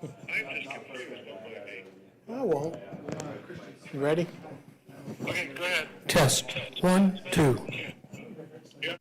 I'm just confused, don't mind me. I won't. You ready? Okay, go ahead. Test. One, two. Yep.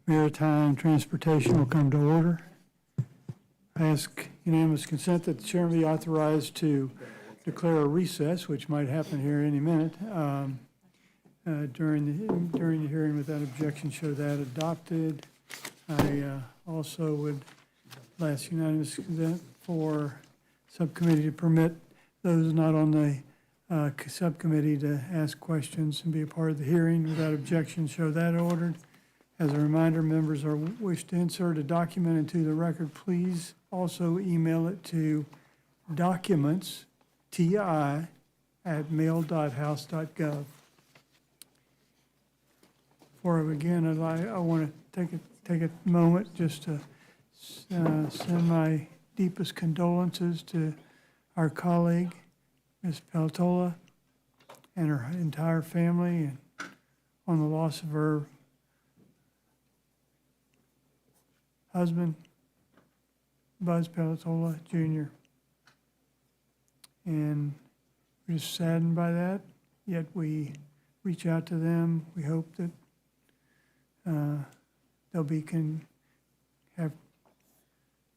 Maritime Transportation will come to order. I ask unanimous consent that the chairman be authorized to declare a recess, which might happen here any minute, during the hearing without objection. Show that adopted. I also would ask unanimous consent for subcommittee to permit those not on the subcommittee to ask questions and be a part of the hearing without objection. Show that ordered. As a reminder, members are wish to insert a document into the record, please also email it to documentsti@mail.house.gov. Before I begin, I want to take a moment just to send my deepest condolences to our colleague, Ms. Peltola, and her entire family, and on the loss of her husband, Buzz Peltola Jr. And we're just saddened by that, yet we reach out to them. We hope that they'll have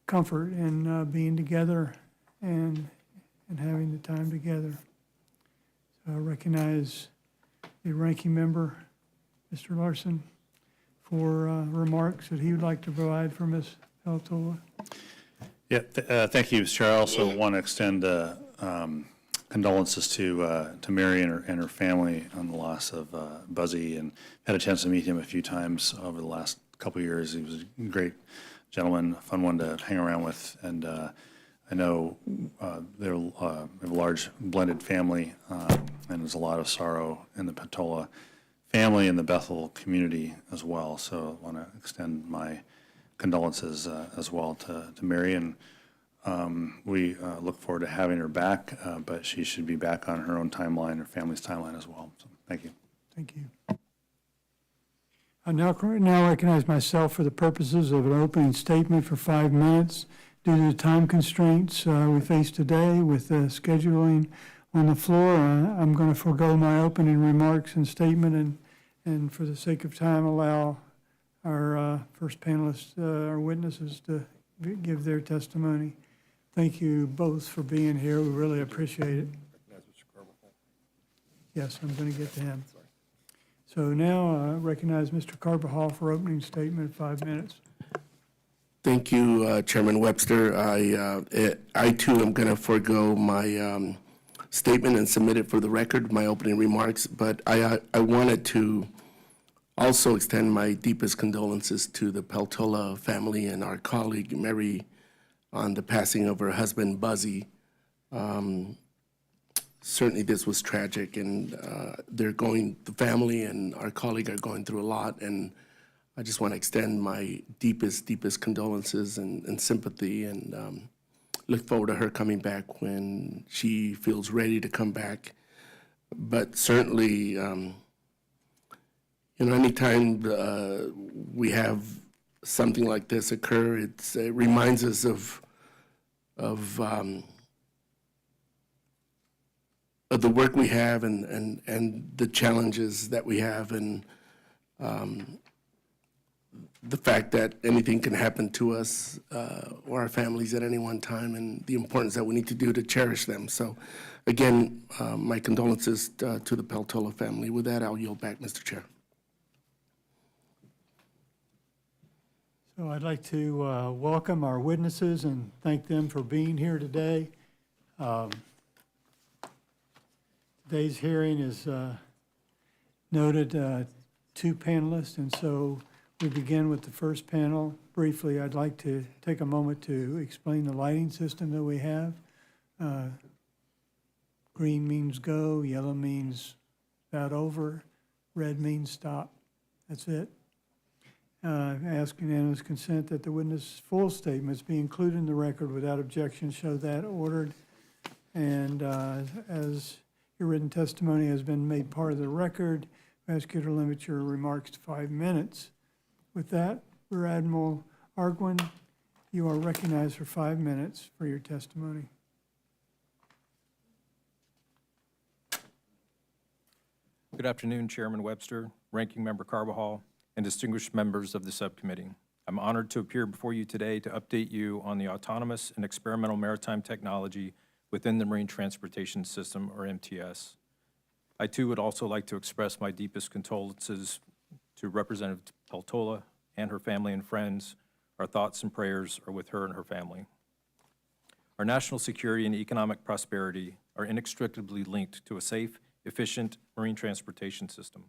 comfort in being together and having the time together. So I recognize the ranking member, Mr. Larson, for remarks that he would like to provide for Ms. Peltola. Yeah, thank you, Mr. Chair. I also want to extend condolences to Mary and her family on the loss of Buzzy, and had a chance to meet him a few times over the last couple of years. He was a great gentleman, a fun one to hang around with, and I know they have a large blended family, and there's a lot of sorrow in the Peltola family and the Bethel community as well. So I want to extend my condolences as well to Mary, and we look forward to having her back, but she should be back on her own timeline, her family's timeline as well. So thank you. Thank you. I now recognize myself for the purposes of an opening statement for 5 minutes. Due to the time constraints we face today with the scheduling on the floor, I'm going to forego my opening remarks and statement, and for the sake of time, allow our first panelists, our witnesses, to give their testimony. Thank you both for being here. We really appreciate it. Yes, I'm going to get to him. So now I recognize Mr. Carbajal for opening statement, 5 minutes. Thank you, Chairman Webster. I too am going to forego my statement and submit it for the record, my opening remarks, but I wanted to also extend my deepest condolences to the Peltola family and our colleague Mary on the passing of her husband Buzzy. Certainly this was tragic, and the family and our colleague are going through a lot, and I just want to extend my deepest condolences and sympathy, and look forward to her coming back when she feels ready to come back. But certainly, anytime we have something like this occur, it reminds us of the work we have and the challenges that we have, and the fact that anything can happen to us or our families at any one time, and the importance that we need to do to cherish them. So again, my condolences to the Peltola family. With that, I'll yield back, Mr. Chair. So I'd like to welcome our witnesses and thank them for being here today. Today's hearing is noted 2 panelists, and so we begin with the first panel. Briefly, I'd like to take a moment to explain the lighting system that we have. Green means go, yellow means about over, red means stop. That's it. I ask unanimous consent that the witness' full statements be included in the record without objection. Show that ordered. And as your written testimony has been made part of the record, I ask you to limit your remarks to 5 minutes. With that, Rear Admiral Arguin, you are recognized for 5 minutes for your testimony. Good afternoon, Chairman Webster, Ranking Member Carbajal, and distinguished members of the subcommittee. I'm honored to appear before you today to update you on the autonomous and experimental maritime technology within the Marine Transportation System, or MTS. I, too, would also like to express my deepest condolences to Representative Peltola and her family and friends. Our thoughts and prayers are with her and her family. Our national security and economic prosperity are inextricably linked to a safe, efficient marine transportation system.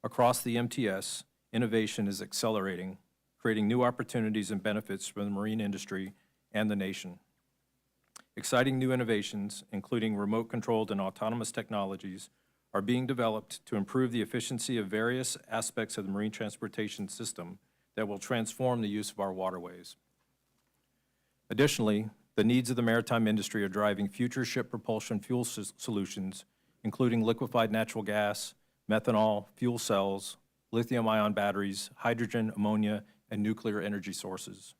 Across the MTS, innovation is accelerating, creating new opportunities and benefits for the marine industry and the nation. Exciting new innovations, including remote-controlled and autonomous technologies, are being developed to improve the efficiency of various aspects of the marine transportation system that will transform the use of our waterways. Additionally, the needs of the maritime industry are driving future ship propulsion fuel solutions, including liquefied natural gas, methanol, fuel cells, lithium-ion batteries, hydrogen, ammonia, and nuclear energy sources.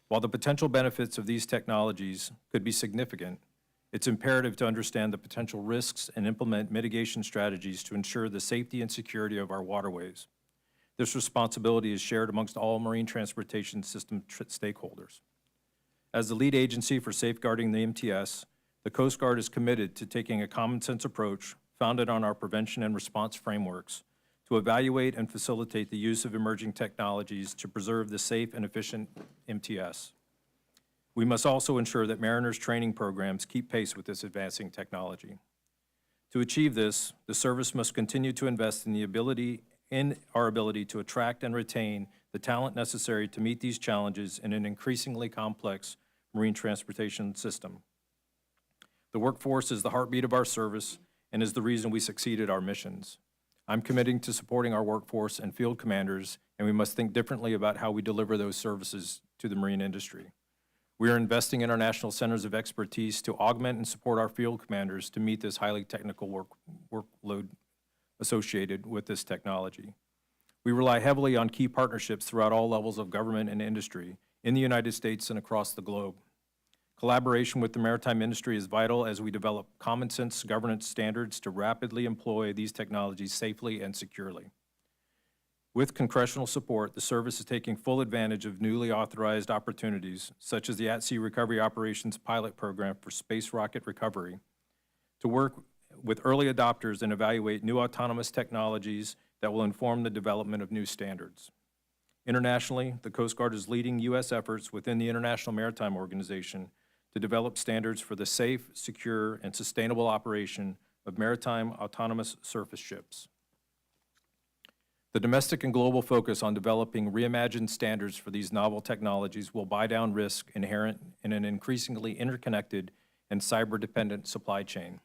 While the potential benefits of these technologies could be significant, it's imperative to understand the potential risks and implement mitigation strategies to ensure the safety and security of our waterways. This responsibility is shared amongst all marine transportation system stakeholders. As the lead agency for safeguarding the MTS, the Coast Guard is committed to taking a common-sense approach founded on our prevention and response frameworks to evaluate and facilitate the use of emerging technologies to preserve the safe and efficient MTS. We must also ensure that mariners' training programs keep pace with this advancing technology. To achieve this, the service must continue to invest in our ability to attract and retain the talent necessary to meet these challenges in an increasingly complex marine transportation system. The workforce is the heartbeat of our service and is the reason we succeed at our missions. I'm committing to supporting our workforce and field commanders, and we must think differently about how we deliver those services to the marine industry. We are investing in our national centers of expertise to augment and support our field commanders to meet this highly technical workload associated with this technology. We rely heavily on key partnerships throughout all levels of government and industry in the United States and across the globe. Collaboration with the maritime industry is vital as we develop common sense governance standards to rapidly employ these technologies safely and securely. With congressional support, the service is taking full advantage of newly authorized opportunities, such as the At-Sea Recovery Operations Pilot Program for space rocket recovery, to work with early adopters and evaluate new autonomous technologies that will inform the development of new standards. Internationally, the Coast Guard is leading U.S. efforts within the International Maritime Organization to develop standards for the safe, secure, and sustainable operation of maritime autonomous surface ships. The domestic and global focus on developing reimagined standards for these novel technologies will buy down risk inherent in an increasingly interconnected and cyber-dependent supply chain.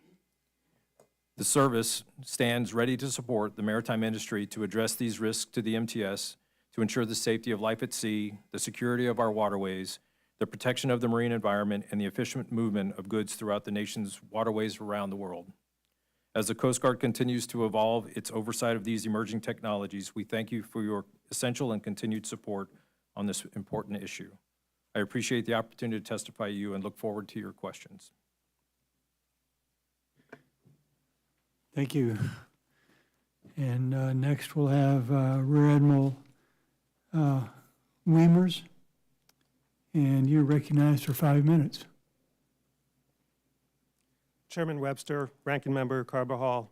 The service stands ready to support the maritime industry to address these risks to the MTS, to ensure the safety of life at sea, the security of our waterways, the protection of the marine environment, and the efficient movement of goods throughout the nation's waterways around the world. As the Coast Guard continues to evolve its oversight of these emerging technologies, we thank you for your essential and continued support on this important issue. I appreciate the opportunity to testify to you and look forward to your questions. Thank you. And next we'll have Rear Admiral Weimers, and you're recognized for 5 minutes. Chairman Webster, Ranking Member Carbajal,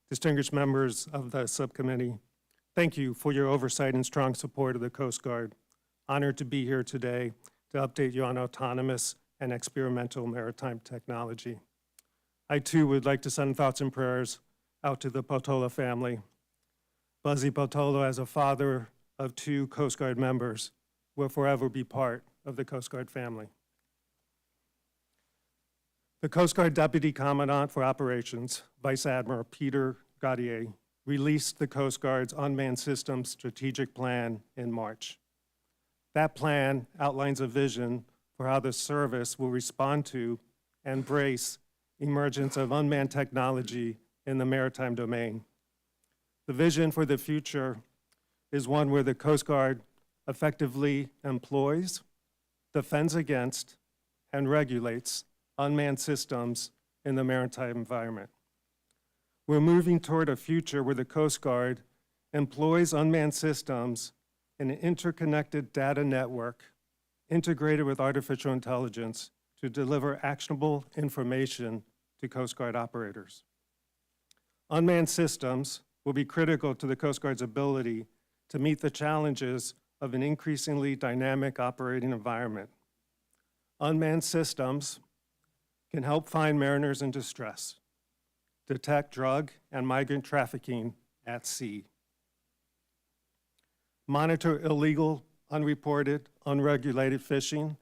distinguished members of the subcommittee, thank you for your oversight and strong support of the Coast Guard. Honored to be here today to update you on autonomous and experimental maritime technology. I too would like to send thoughts and prayers out to the Peltola family. Buzzy Peltola, as a father of 2 Coast Guard members, will forever be part of the Coast Guard family. The Coast Guard Deputy Commandant for Operations, Vice Admiral Peter Gaudier, released the Coast Guard's Unmanned Systems Strategic Plan in March. That plan outlines a vision for how the service will respond to and embrace emergence of unmanned technology in the maritime domain. The vision for the future is one where the Coast Guard effectively employs, defends against, and regulates unmanned systems in the maritime environment. We're moving toward a future where the Coast Guard employs unmanned systems in an interconnected data network integrated with artificial intelligence to deliver actionable information to Coast Guard operators. Unmanned systems will be critical to the Coast Guard's ability to meet the challenges of an increasingly dynamic operating environment. Unmanned systems can help find mariners in distress, detect drug and migrant trafficking at sea, monitor illegal, unreported, unregulated fishing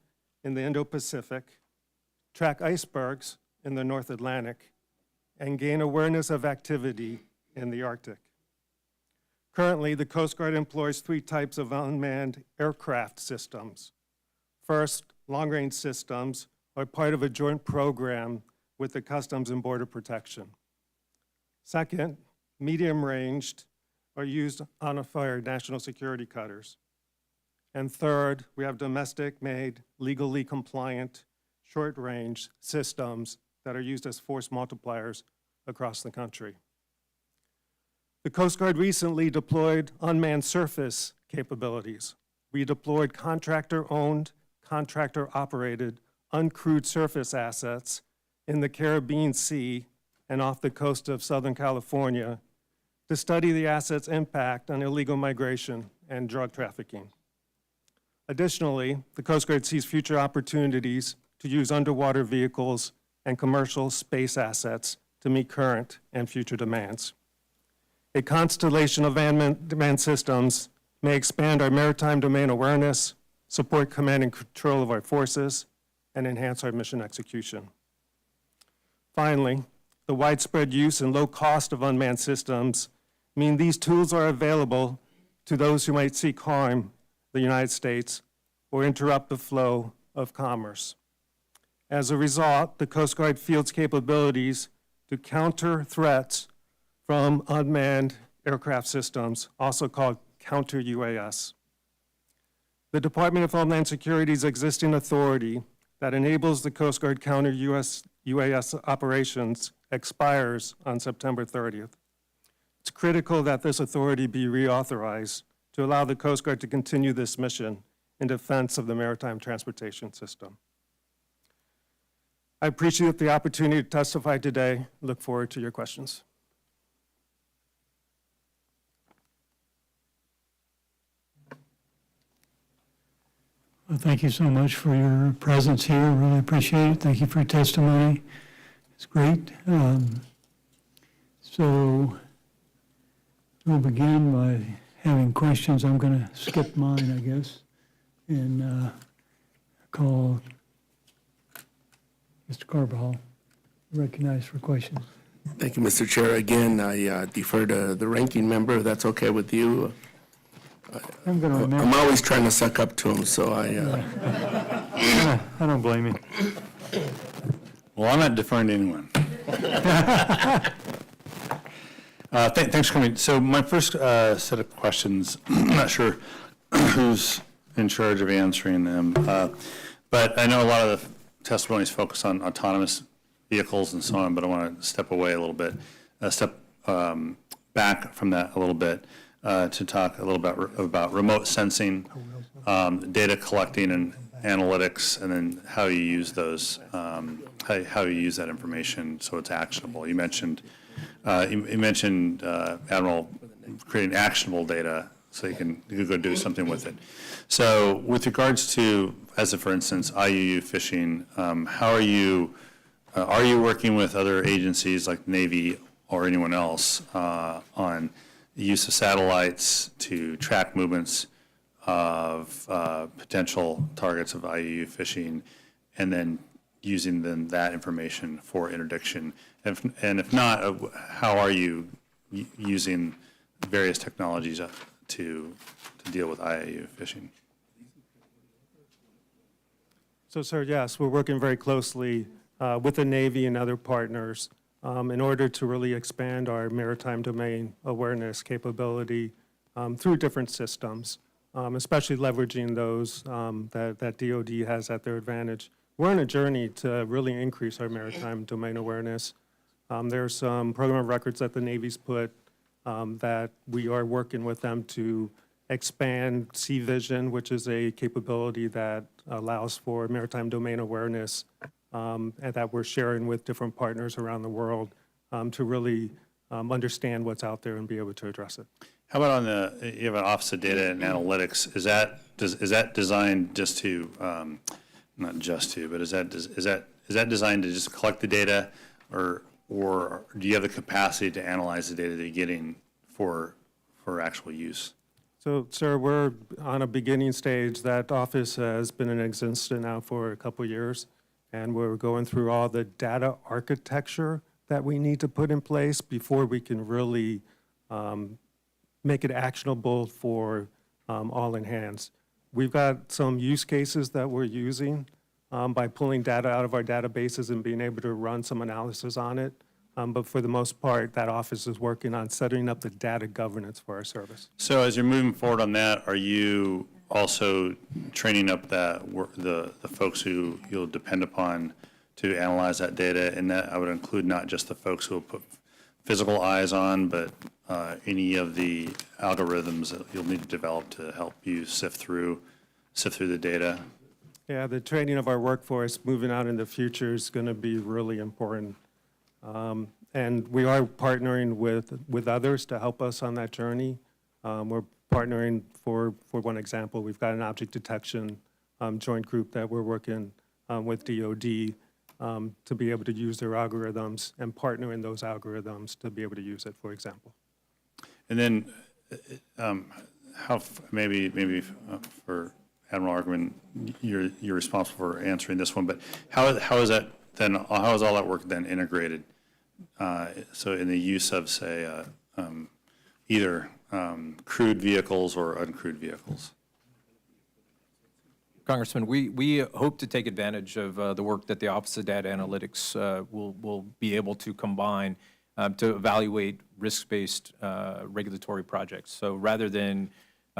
in the Indo-Pacific, track icebergs in the North Atlantic, and gain awareness of activity in the Arctic. Currently, the Coast Guard employs 3 types of unmanned aircraft systems. First, long-range systems are part of a joint program with the Customs and Border Protection. Second, medium-ranged are used on our national security cutters. And third, we have domestic-made, legally compliant, short-range systems that are used as force multipliers across the country. The Coast Guard recently deployed unmanned surface capabilities. We deployed contractor-owned, contractor-operated, uncrewed surface assets in the Caribbean Sea and off the coast of Southern California to study the assets' impact on illegal migration and drug trafficking. Additionally, the Coast Guard sees future opportunities to use underwater vehicles and commercial space assets to meet current and future demands. A constellation of unmanned systems may expand our maritime domain awareness, support command and control of our forces, and enhance our mission execution. Finally, the widespread use and low cost of unmanned systems mean these tools are available to those who might seek harm the United States or interrupt the flow of commerce. As a result, the Coast Guard fields capabilities to counter threats from unmanned aircraft systems, also called counter-UAS. The Department of Homeland Security's existing authority that enables the Coast Guard counter-UAS operations expires on September 30th. It's critical that this authority be reauthorized to allow the Coast Guard to continue this mission in defense of the maritime transportation system. I appreciate the opportunity to testify today. Look forward to your questions. Well, thank you so much for your presence here. Really appreciate it. Thank you for your testimony. It's great. So we'll begin by having questions. I'm going to skip mine, I guess, and call Mr. Carbajal, recognized for questions. Thank you, Mr. Chair. Again, I defer to the ranking member, if that's okay with you. I'm going to remember. I'm always trying to suck up to him, so I don't blame you. Well, I'm not deferring to anyone. Thanks for coming. So my first set of questions, I'm not sure who's in charge of answering them, but I know a lot of the testimonies focus on autonomous vehicles and so on, but I want to step away a little bit, step back from that a little bit to talk a little bit about remote sensing, data collecting and analytics, and then how you use those, how you use that information so it's actionable. You mentioned, Admiral, creating actionable data so you can go do something with it. So with regards to, as a, for instance, IUU fishing, how are you working with other agencies like the Navy or anyone else on the use of satellites to track movements of potential targets of IUU fishing, and then using that information for interdiction? And if not, how are you using various technologies to deal with IUU fishing? So, sir, yes, we're working very closely with the Navy and other partners in order to really expand our maritime domain awareness capability through different systems, especially leveraging those that DoD has at their advantage. We're on a journey to really increase our maritime domain awareness. There's some program of records that the Navy's put that we are working with them to expand C-Vision, which is a capability that allows for maritime domain awareness, and that we're sharing with different partners around the world to really understand what's out there and be able to address it. How about on you have an Office of Data and Analytics, is that designed just to, not just to, but is that designed to just collect the data, or do you have the capacity to analyze the data that you're getting for actual use? So, sir, we're on a beginning stage. That office has been in existence now for a couple of years, and we're going through all the data architecture that we need to put in place before we can really make it actionable for all in hands. We've got some use cases that we're using by pulling data out of our databases and being able to run some analysis on it. But for the most part, that office is working on setting up the data governance for our service. So as you're moving forward on that, are you also training up the folks who you'll depend upon to analyze that data? And that I would include not just the folks who will put physical eyes on, but any of the algorithms that you'll need to develop to help you sift through the data? Yeah, the training of our workforce moving out in the future is going to be really important. And we are partnering with others to help us on that journey. We're partnering, for one example, we've got an object detection joint group that we're working with DOD to be able to use their algorithms and partner in those algorithms to be able to use it, for example. And then maybe for Admiral Arguman, you're responsible for answering this one, but how is that then, how is all that work then integrated? So in the use of, say, either crewed vehicles or uncrewed vehicles? Congressman, we hope to take advantage of the work that the Office of Data Analytics will be able to combine to evaluate risk-based regulatory projects. So rather than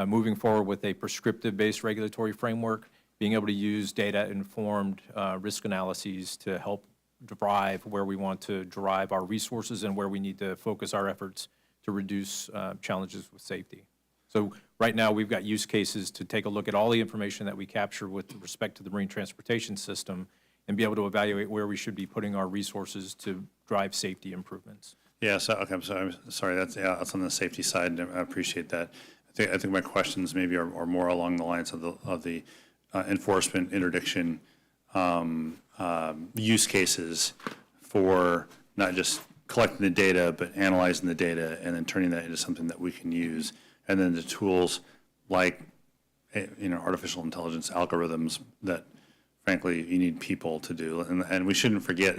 moving forward with a prescriptive-based regulatory framework, being able to use data-informed risk analyses to help drive where we want to drive our resources and where we need to focus our efforts to reduce challenges with safety. So right now, we've got use cases to take a look at all the information that we capture with respect to the marine transportation system and be able to evaluate where we should be putting our resources to drive safety improvements. Yeah, so, okay, I'm sorry, that's on the safety side, and I appreciate that. I think my questions maybe are more along the lines of the enforcement interdiction use cases for not just collecting the data, but analyzing the data and then turning that into something that we can use. And then the tools like, artificial intelligence algorithms that, frankly, you need people to do. And we shouldn't forget,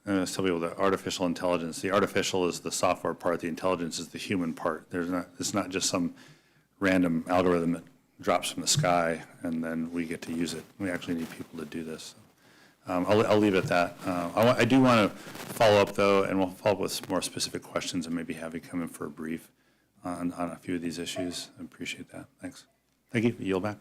tell people that artificial intelligence, the artificial is the software part, the intelligence is the human part. It's not just some random algorithm that drops from the sky and then we get to use it. We actually need people to do this. I'll leave it at that. I do want to follow up, though, and we'll follow up with more specific questions and maybe have you come in for a brief on a few of these issues. I appreciate that. Thanks. Thank you. Yield back.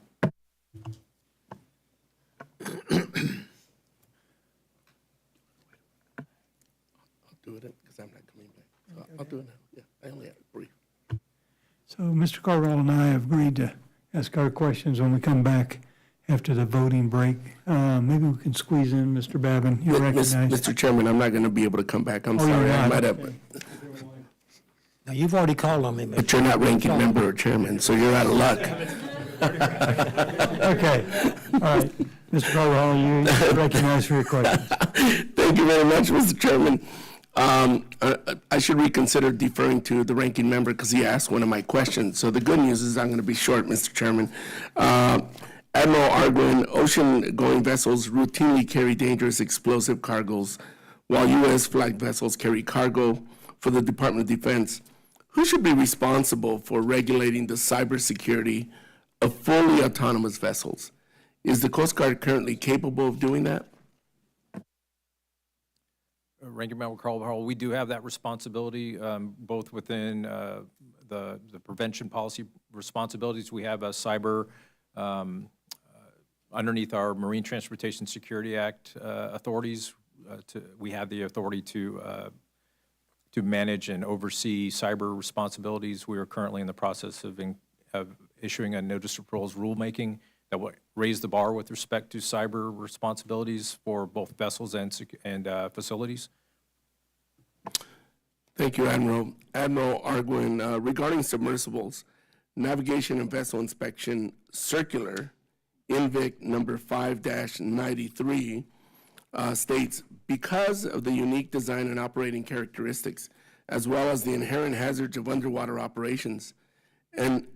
Do it because I'm not coming back. So I'll do it now. Yeah, I only have a brief. So Mr. Carwell and I have agreed to ask our questions when we come back after the voting break. Maybe we can squeeze in Mr. Babin. You're recognized. Mr. Chairman, I'm not going to be able to come back. I'm Oh, you're sorry. I not. might have, Now, you've already called on me, Mr. but you're not ranking member or chairman, so you're out of luck. Okay, all right. Mr. Carwell, you're recognized for your questions. Thank you very much, Mr. Chairman. I should reconsider deferring to the ranking member because he asked one of my questions. So the good news is I'm going to be short, Mr. Chairman. Admiral Arguin, ocean-going vessels routinely carry dangerous explosive cargoes, while U.S. flagged vessels carry cargo for the Department of Defense. Who should be responsible for regulating the cybersecurity of fully autonomous vessels? Is the Coast Guard currently capable of doing that? Ranking Member Carl, we do have that responsibility, both within the prevention policy responsibilities. We have a cyber underneath our Marine Transportation Security Act authorities. We have the authority to to manage and oversee cyber responsibilities. We are currently in the process of issuing a notice of proposed rulemaking that will raise the bar with respect to cyber responsibilities for both vessels and facilities. Thank you, Admiral. Admiral Arguin, regarding submersibles, Navigation and Vessel Inspection Circular, INVIC number 5-93, states, because of the unique design and operating characteristics, as well as the inherent hazards of underwater operations, an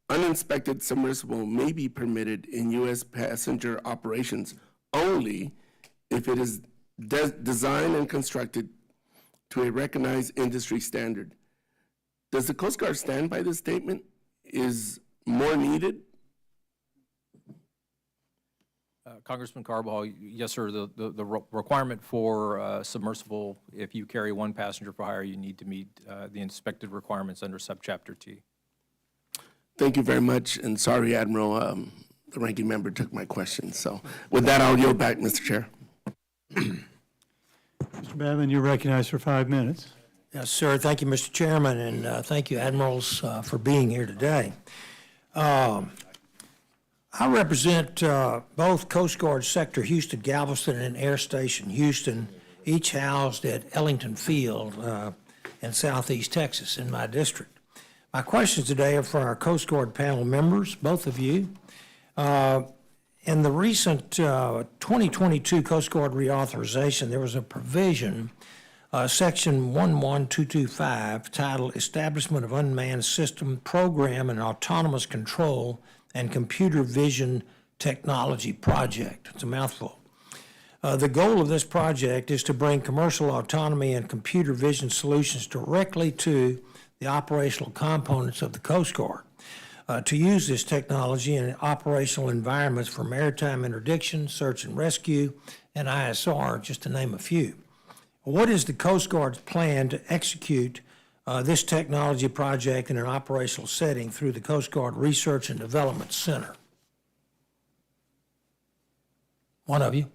uninspected submersible may be permitted in U.S. passenger operations only if it is designed and constructed to a recognized industry standard. Does the Coast Guard stand by this statement? Is more needed? Congressman Carball, yes, sir. The requirement for submersible, if you carry one passenger for hire, you need to meet the inspected requirements under subchapter T. Thank you very much, and sorry, Admiral, the ranking member took my question. So with that, I'll yield back, Mr. Chair. Mr. Babin, you're recognized for 5 minutes. Yes, sir. Thank you, Mr. Chairman, and thank you, Admirals, for being here today. I represent both Coast Guard Sector Houston Galveston and Air Station Houston, each housed at Ellington Field in southeast Texas in my district. My questions today are for our Coast Guard panel members, both of you. In the recent 2022 Coast Guard reauthorization, there was a provision, Section 11225, titled Establishment of Unmanned System Program and Autonomous Control and Computer Vision Technology Project. It's a mouthful. The goal of this project is to bring commercial autonomy and computer vision solutions directly to the operational components of the Coast Guard. To use this technology in operational environments for maritime interdiction, search and rescue, and ISR, just to name a few. What is the Coast Guard's plan to execute this technology project in an operational setting through the Coast Guard Research and Development Center? One of you.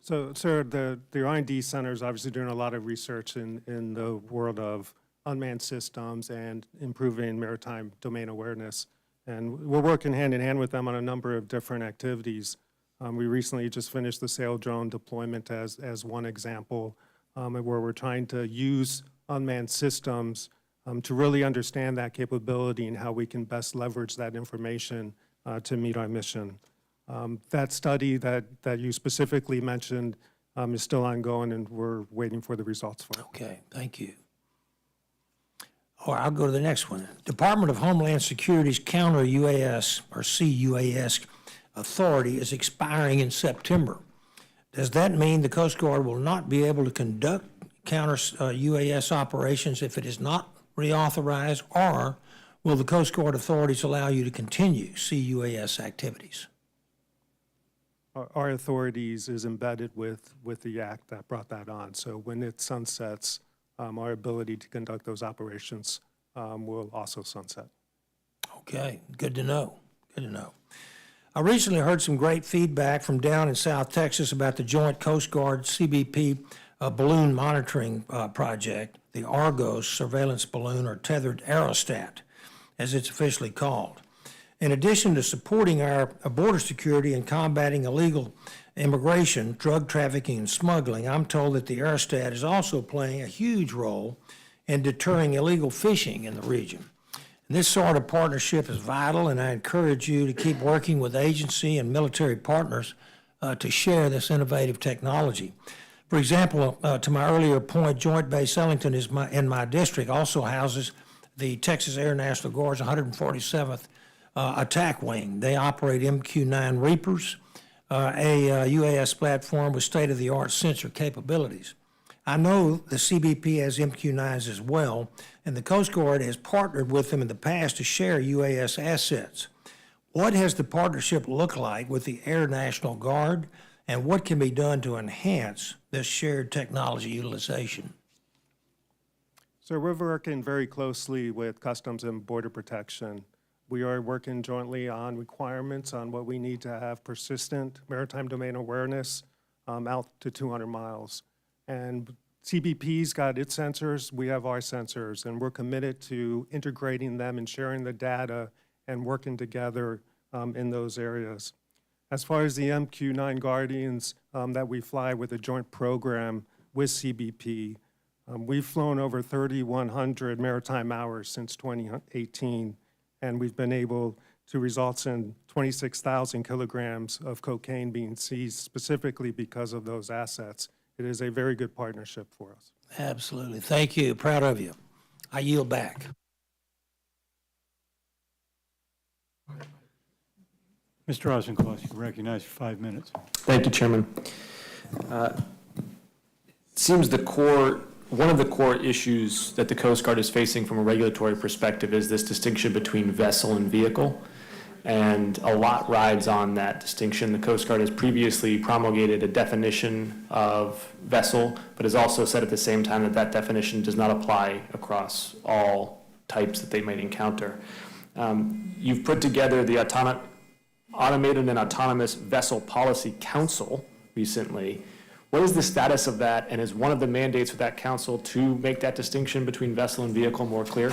So, sir, the R&D Center is obviously doing a lot of research in the world of unmanned systems and improving maritime domain awareness. And we're working hand in hand with them on a number of different activities. We recently just finished the sail drone deployment as one example, where we're trying to use unmanned systems to really understand that capability and how we can best leverage that information to meet our mission. That study that you specifically mentioned is still ongoing, and we're waiting for the results for it. Okay, thank you. Or I'll go to the next one. Department of Homeland Security's Counter UAS or CUAS authority is expiring in September. Does that mean the Coast Guard will not be able to conduct counter UAS operations if it is not reauthorized, or will the Coast Guard authorities allow you to continue CUAS activities? Our authorities is embedded with the act that brought that on. So when it sunsets, our ability to conduct those operations will also sunset. Okay, good to know, good to know. I recently heard some great feedback from down in South Texas about the Joint Coast Guard CBP balloon monitoring project, the Argos surveillance balloon, or tethered aerostat, as it's officially called. In addition to supporting our border security and combating illegal immigration, drug trafficking, and smuggling, I'm told that the aerostat is also playing a huge role in deterring illegal fishing in the region. This sort of partnership is vital, and I encourage you to keep working with agency and military partners to share this innovative technology. For example, to my earlier point, Joint Base Ellington is in my district, also houses the Texas Air National Guard's 147th Attack Wing. They operate MQ-9 Reapers, a UAS platform with state-of-the-art sensor capabilities. I know the CBP has MQ-9s as well, and the Coast Guard has partnered with them in the past to share UAS assets. What has the partnership looked like with the Air National Guard, and what can be done to enhance this shared technology utilization? So we're working very closely with Customs and Border Protection. We are working jointly on requirements on what we need to have persistent maritime domain awareness out to 200 miles. And CBP's got its sensors, we have our sensors, and we're committed to integrating them and sharing the data and working together in those areas. As far as the MQ-9 Guardians that we fly with a joint program with CBP, we've flown over 3,100 maritime hours since 2018, and we've been able to result in 26,000 kilograms of cocaine being seized specifically because of those assets. It is a very good partnership for us. Absolutely. Thank you. Proud of you. I yield back. Mr. Rosenclaw, you can recognize for 5 minutes. Thank you, Chairman. It seems one of the core issues that the Coast Guard is facing from a regulatory perspective is this distinction between vessel and vehicle. And a lot rides on that distinction. The Coast Guard has previously promulgated a definition of vessel, but has also said at the same time that that definition does not apply across all types that they might encounter. You've put together the Automated and Autonomous Vessel Policy Council recently. What is the status of that, and is one of the mandates of that council to make that distinction between vessel and vehicle more clear?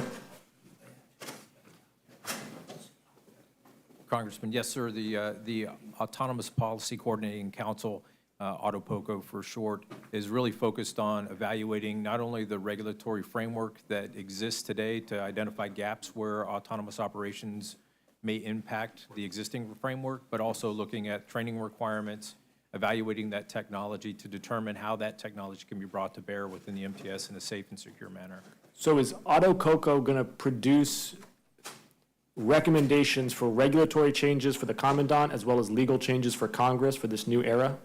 Congressman, yes, sir. The Autonomous Policy Coordinating Council, AutoPOCO for short, is really focused on evaluating not only the regulatory framework that exists today to identify gaps where autonomous operations may impact the existing framework, but also looking at training requirements, evaluating that technology to determine how that technology can be brought to bear within the MTS in a safe and secure manner. So is AutoCoco going to produce recommendations for regulatory changes for the Commandant as well as legal changes for Congress for this new era?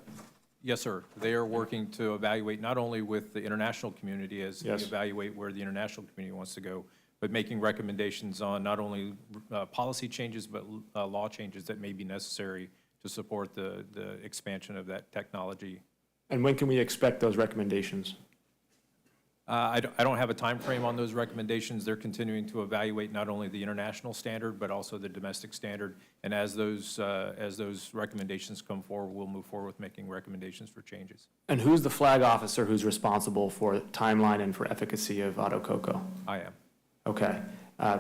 Yes, sir. They are working to evaluate not only with the international community as they evaluate where the international community wants to go, but making recommendations on not only policy changes, but law changes that may be necessary to support the expansion of that technology. And when can we expect those recommendations? I don't have a time frame on those recommendations. They're continuing to evaluate not only the international standard, but also the domestic standard. And as those recommendations come forward, we'll move forward with making recommendations for changes. And who's the flag officer who's responsible for timeline and for efficacy of AutoCoco? I am. Okay.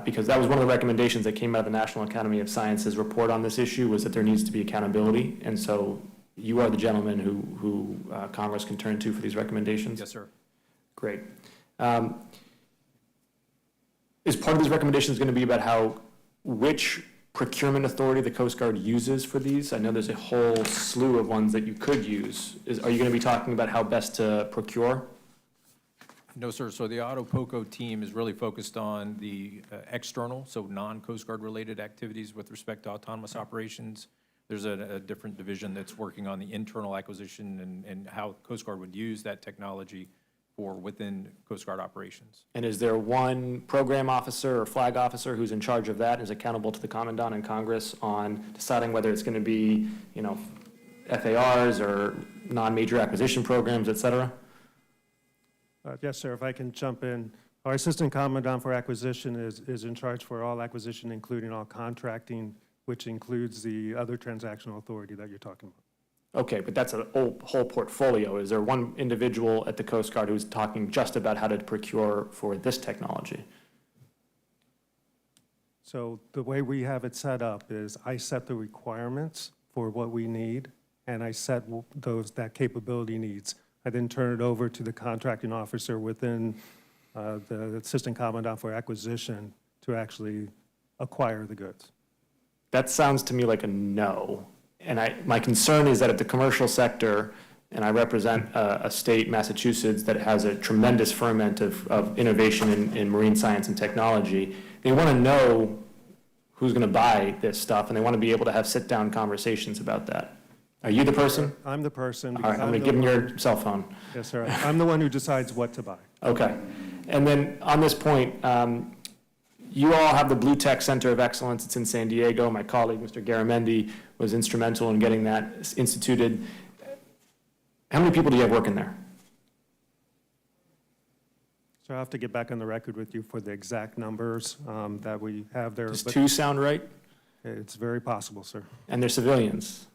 Because that was one of the recommendations that came out of the National Academy of Sciences report on this issue, was that there needs to be accountability. And so you are the gentleman who Congress can turn to for these recommendations? Yes, sir. Great. Is part of these recommendations going to be about which procurement authority the Coast Guard uses for these? I know there's a whole slew of ones that you could use. Are you going to be talking about how best to procure? No, sir. So the AutoPOCO team is really focused on the external, so non-Coast Guard related activities with respect to autonomous operations. There's a different division that's working on the internal acquisition and how Coast Guard would use that technology for within Coast Guard operations. And is there one program officer or flag officer who's in charge of that, is accountable to the Commandant and Congress on deciding whether it's going to be, FARs or non-major acquisition programs, et cetera? Yes, sir, if I can jump in. Our Assistant Commandant for Acquisition is in charge for all acquisition, including all contracting, which includes the other transactional authority that you're talking about. Okay, but that's a whole portfolio. Is there one individual at the Coast Guard who's talking just about how to procure for this technology? So the way we have it set up is I set the requirements for what we need, and I set that capability needs. I then turn it over to the contracting officer within the Assistant Commandant for Acquisition to actually acquire the goods. That sounds to me like a no. And my concern is that at the commercial sector, and I represent a state, Massachusetts, that has a tremendous ferment of innovation in marine science and technology, they want to know who's going to buy this stuff, and they want to be able to have sit-down conversations about that. Are you the person? I'm the person. All right, I'm going to give them your cell phone. Yes, sir. I'm the one who decides what to buy. Okay. And then on this point, you all have the Blue Tech Center of Excellence. It's in San Diego. My colleague, Mr. Garamendi, was instrumental in getting that instituted. How many people do you have working there? So I have to get back on the record with you for the exact numbers that we have there. Does but 2 sound right? It's very possible, sir. And they're civilians.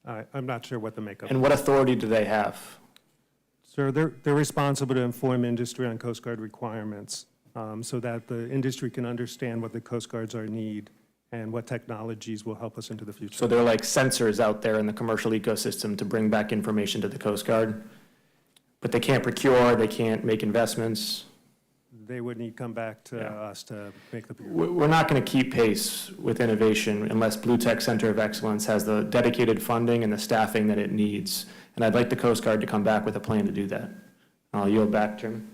I'm not sure what the makeup And what authority do they have? Sir, they're responsible to inform industry on Coast Guard requirements so that the industry can understand what the Coast Guards are need and what technologies will help us into the future. So they're like sensors out there in the commercial ecosystem to bring back information to the Coast Guard, but they can't procure, they can't make investments. They would need to come back to Yeah. us to make the. We're not going to keep pace with innovation unless Blue Tech Center of Excellence has the dedicated funding and the staffing that it needs. And I'd like the Coast Guard to come back with a plan to do that. I'll yield back, Chairman.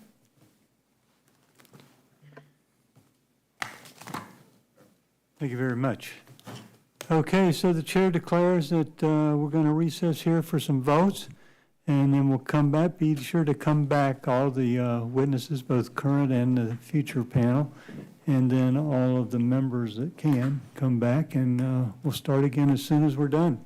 Thank you very much. Okay, so the chair declares that we're going to recess here for some votes, and then we'll come back. Be sure to come back, all the witnesses, both current and the future panel, and then all of the members that can come back, and we'll start again as soon as we're done.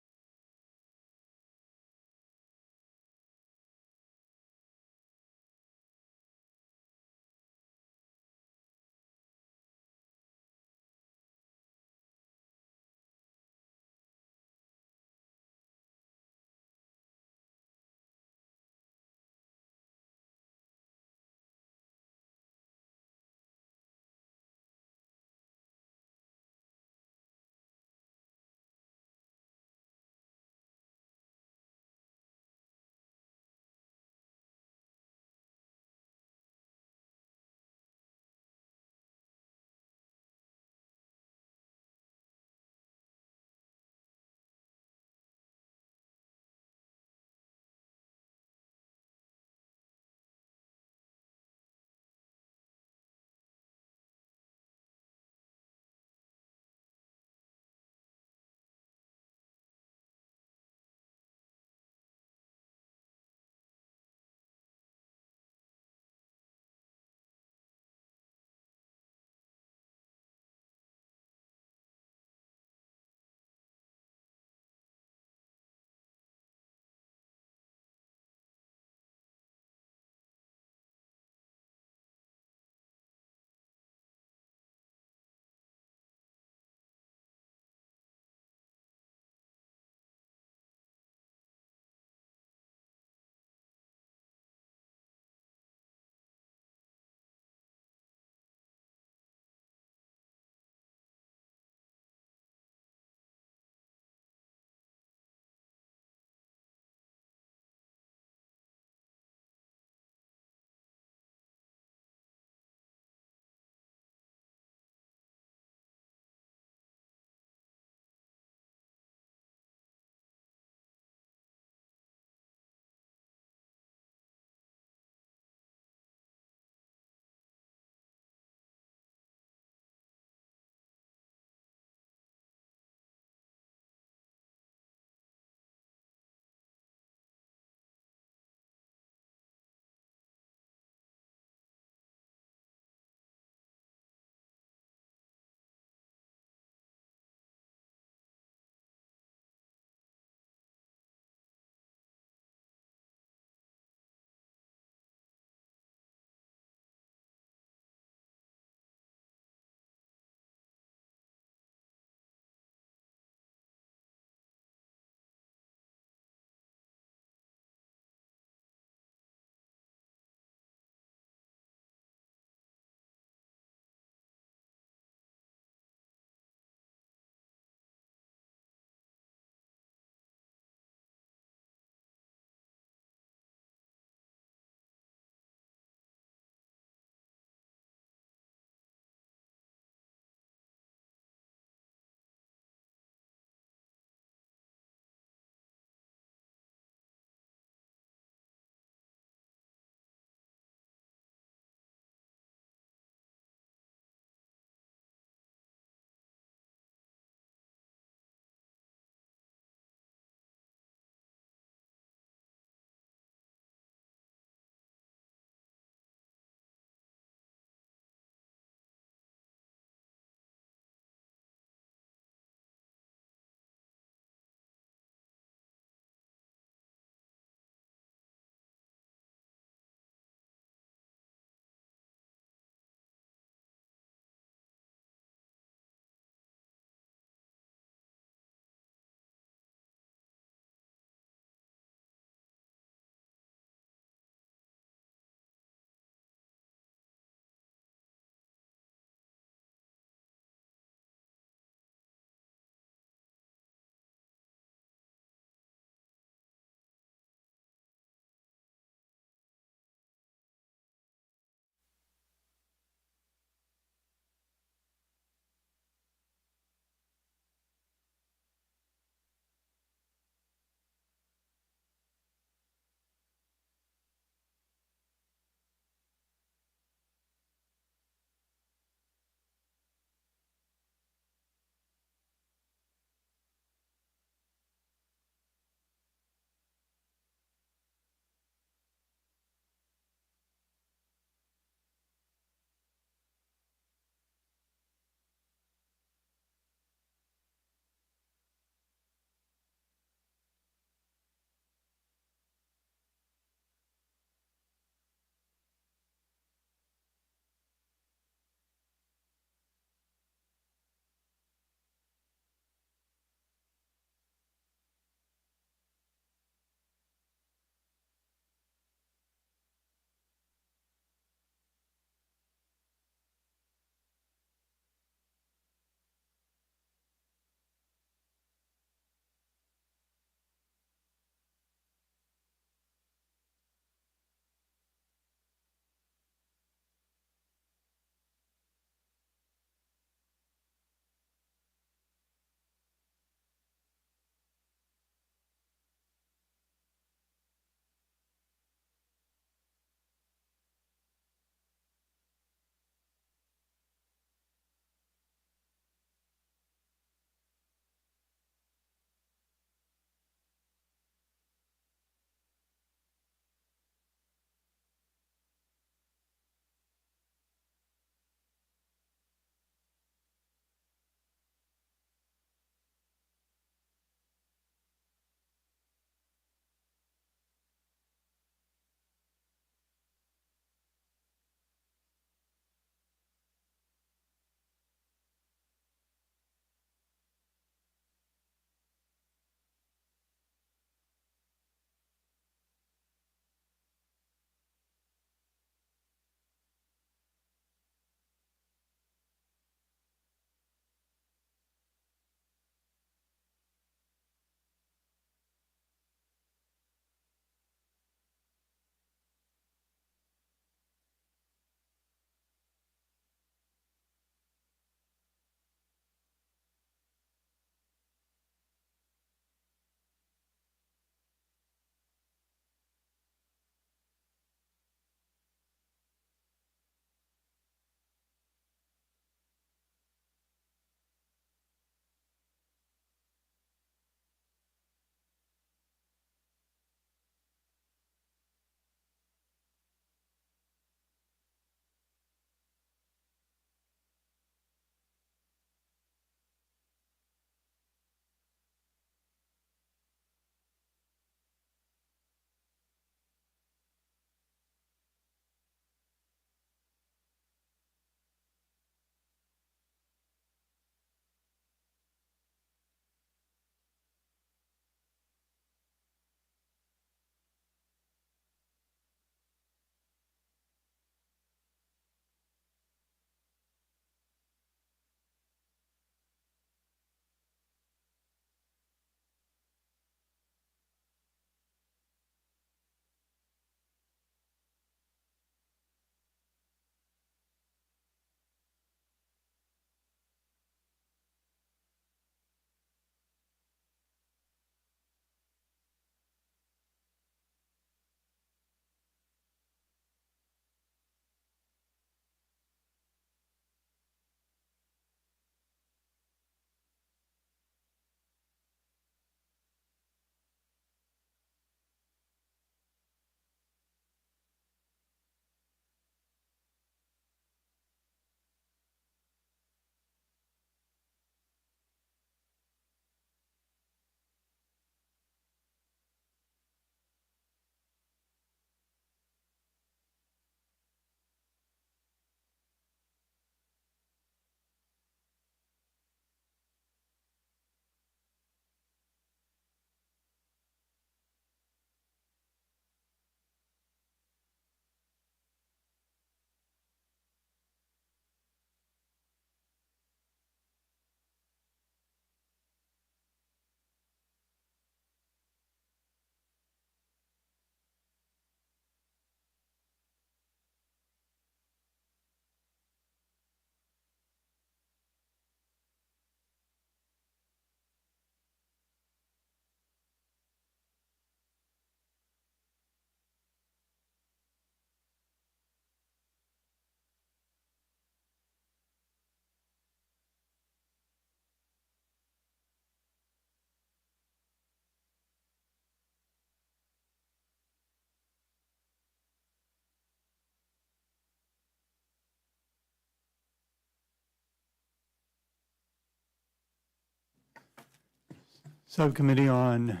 Subcommittee on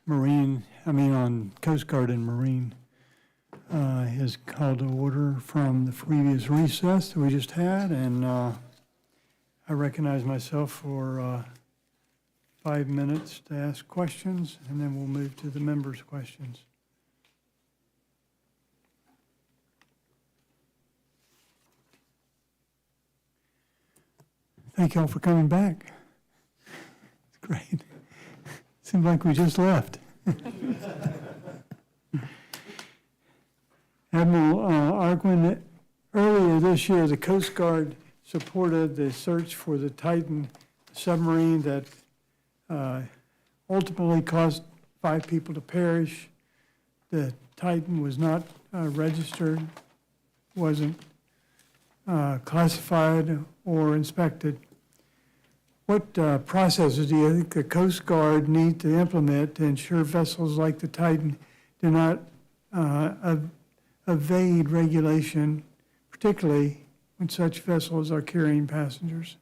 on Coast Guard and Marine is called to order from the previous recess that we just had, and I recognize myself for 5 minutes to ask questions, and then we'll move to the members' questions. Thank you all for coming back. It's great. Seems like we just left. Admiral Arquin, earlier this year, the Coast Guard supported the search for the Titan submarine that ultimately caused 5 people to perish. The Titan was not registered, wasn't classified or inspected. What processes do you think the Coast Guard need to implement to ensure vessels like the Titan do not evade regulation, particularly when such vessels are carrying passengers?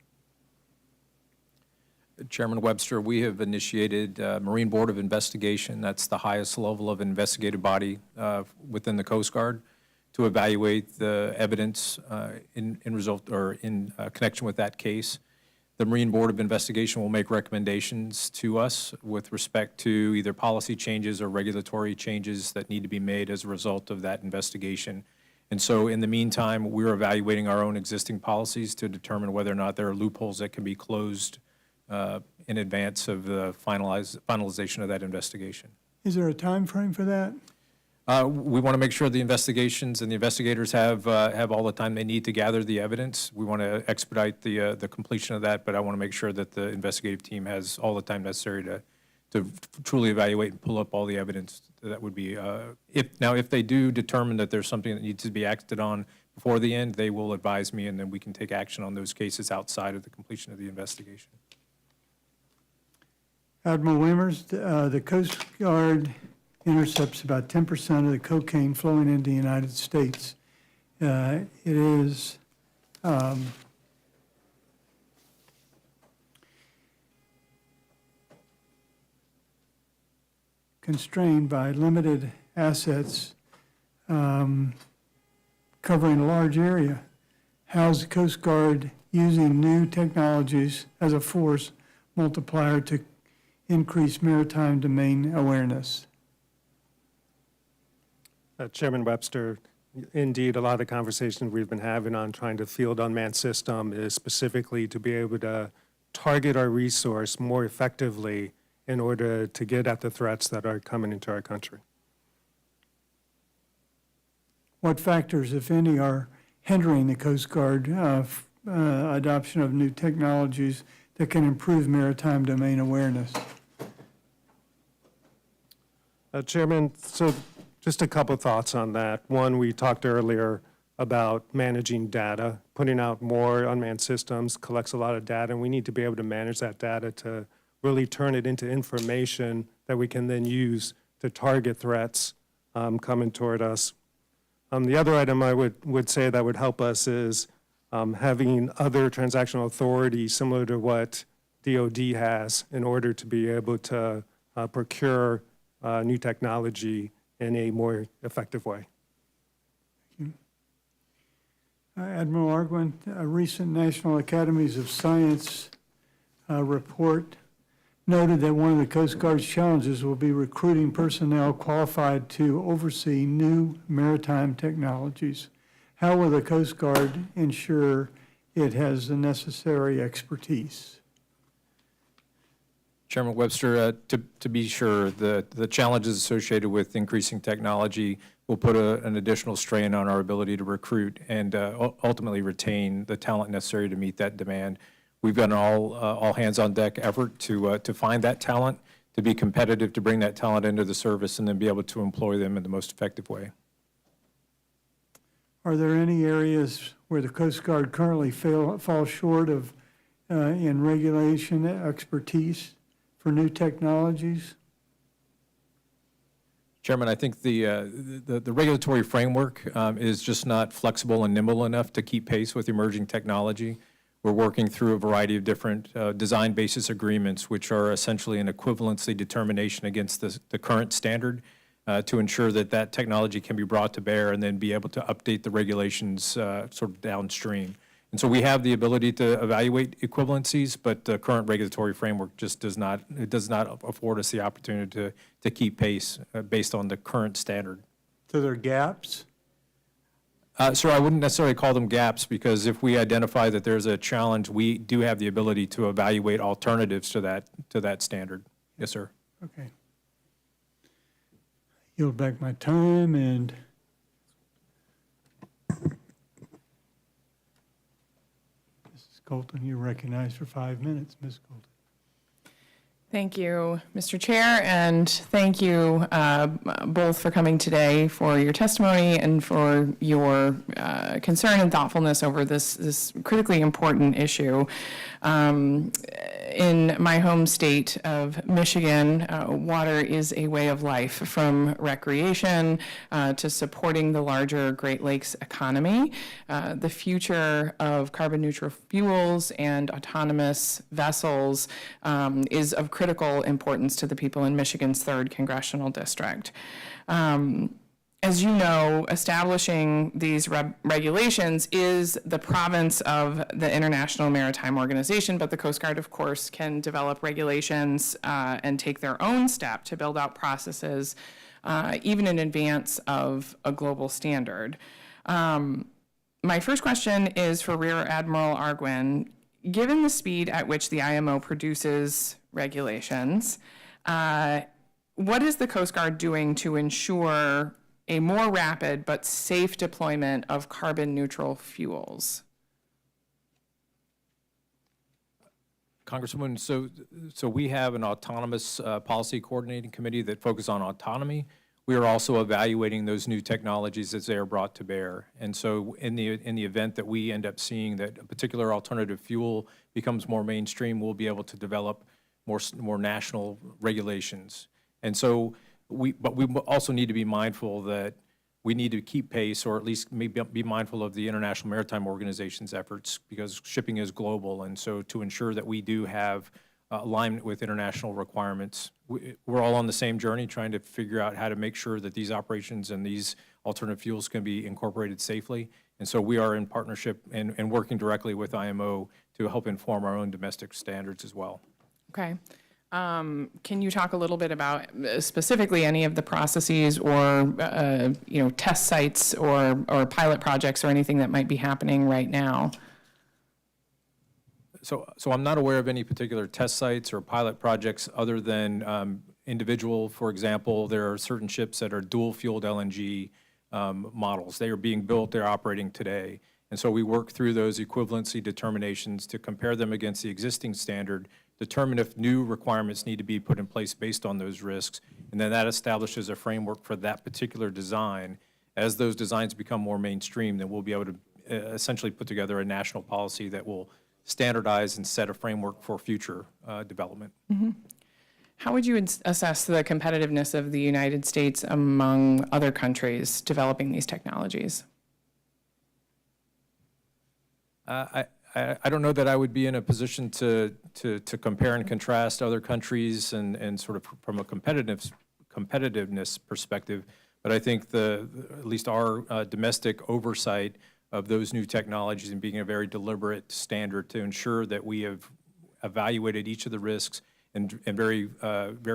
Chairman Webster, we have initiated Marine Board of Investigation. That's the highest level of investigative body within the Coast Guard to evaluate the evidence in connection with that case. The Marine Board of Investigation will make recommendations to us with respect to either policy changes or regulatory changes that need to be made as a result of that investigation. And so in the meantime, we're evaluating our own existing policies to determine whether or not there are loopholes that can be closed in advance of the finalization of that investigation. Is there a time frame for that? We want to make sure the investigations and the investigators have all the time they need to gather the evidence. We want to expedite the completion of that, but I want to make sure that the investigative team has all the time necessary to truly evaluate and pull up all the evidence that would be. If they do determine that there's something that needs to be acted on before the end, they will advise me, and then we can take action on those cases outside of the completion of the investigation. Admiral Wimmers, the Coast Guard intercepts about 10% of the cocaine flowing into the United States. It is constrained by limited assets covering a large area. How's the Coast Guard using new technologies as a force multiplier to increase maritime domain awareness? Chairman Webster, indeed, a lot of the conversations we've been having on trying to field unmanned system is specifically to be able to target our resource more effectively in order to get at the threats that are coming into our country. What factors, if any, are hindering the Coast Guard adoption of new technologies that can improve maritime domain awareness? Chairman, so just a couple of thoughts on that. One, we talked earlier about managing data. Putting out more unmanned systems collects a lot of data, and we need to be able to manage that data to really turn it into information that we can then use to target threats coming toward us. The other item I would say that would help us is having other transactional authority similar to what DOD has in order to be able to procure new technology in a more effective way. Admiral Arquin, a recent National Academies of Science report noted that one of the Coast Guard's challenges will be recruiting personnel qualified to oversee new maritime technologies. How will the Coast Guard ensure it has the necessary expertise? Chairman Webster, to be sure, the challenges associated with increasing technology will put an additional strain on our ability to recruit and ultimately retain the talent necessary to meet that demand. We've got an all hands on deck effort to find that talent, to be competitive, to bring that talent into the service, and then be able to employ them in the most effective way. Are there any areas where the Coast Guard currently falls short of in regulation expertise for new technologies? Chairman, I think the regulatory framework is just not flexible and nimble enough to keep pace with emerging technology. We're working through a variety of different design basis agreements, which are essentially an equivalency determination against the current standard to ensure that that technology can be brought to bear and then be able to update the regulations sort of downstream. And so we have the ability to evaluate equivalencies, but the current regulatory framework just does not afford us the opportunity to keep pace based on the current standard. So there are gaps? Sir, I wouldn't necessarily call them gaps, because if we identify that there's a challenge, we do have the ability to evaluate alternatives to that standard. Yes, sir. Okay. Yield back my time, and Mrs. Colton, you're recognized for 5 minutes. Ms. Colton. Thank you, Mr. Chair, and thank you both for coming today, for your testimony and for your concern and thoughtfulness over this critically important issue. In my home state of Michigan, water is a way of life, from recreation to supporting the larger Great Lakes economy. The future of carbon neutral fuels and autonomous vessels is of critical importance to the people in Michigan's 3rd Congressional District. As you know, establishing these regulations is the province of the International Maritime Organization, but the Coast Guard, of course, can develop regulations and take their own step to build out processes, even in advance of a global standard. My first question is for Rear Admiral Arguin. Given the speed at which the IMO produces regulations, what is the Coast Guard doing to ensure a more rapid but safe deployment of carbon neutral fuels? Congresswoman, so we have an autonomous policy coordinating committee that focuses on autonomy. We are also evaluating those new technologies as they are brought to bear. And so in the event that we end up seeing that a particular alternative fuel becomes more mainstream, we'll be able to develop more national regulations. And so but we also need to be mindful that we need to keep pace, or at least maybe be mindful of the International Maritime Organization's efforts, because shipping is global. And so to ensure that we do have alignment with international requirements, we're all on the same journey, trying to figure out how to make sure that these operations and these alternative fuels can be incorporated safely. And so we are in partnership and working directly with IMO to help inform our own domestic standards as well. Okay. Can you talk a little bit about specifically any of the processes or test sites or pilot projects or anything that might be happening right now? So I'm not aware of any particular test sites or pilot projects other than individual. For example, there are certain ships that are dual-fueled LNG models. They are being built, they're operating today. And so we work through those equivalency determinations to compare them against the existing standard, determine if new requirements need to be put in place based on those risks, and then that establishes a framework for that particular design. As those designs become more mainstream, then we'll be able to essentially put together a national policy that will standardize and set a framework for future development. Mm-hmm. How would you assess the competitiveness of the United States among other countries developing these technologies? I don't know that I would be in a position to compare and contrast other countries and sort of from a competitiveness perspective, but I think at least our domestic oversight of those new technologies and being a very deliberate standard to ensure that we have evaluated each of the risks and very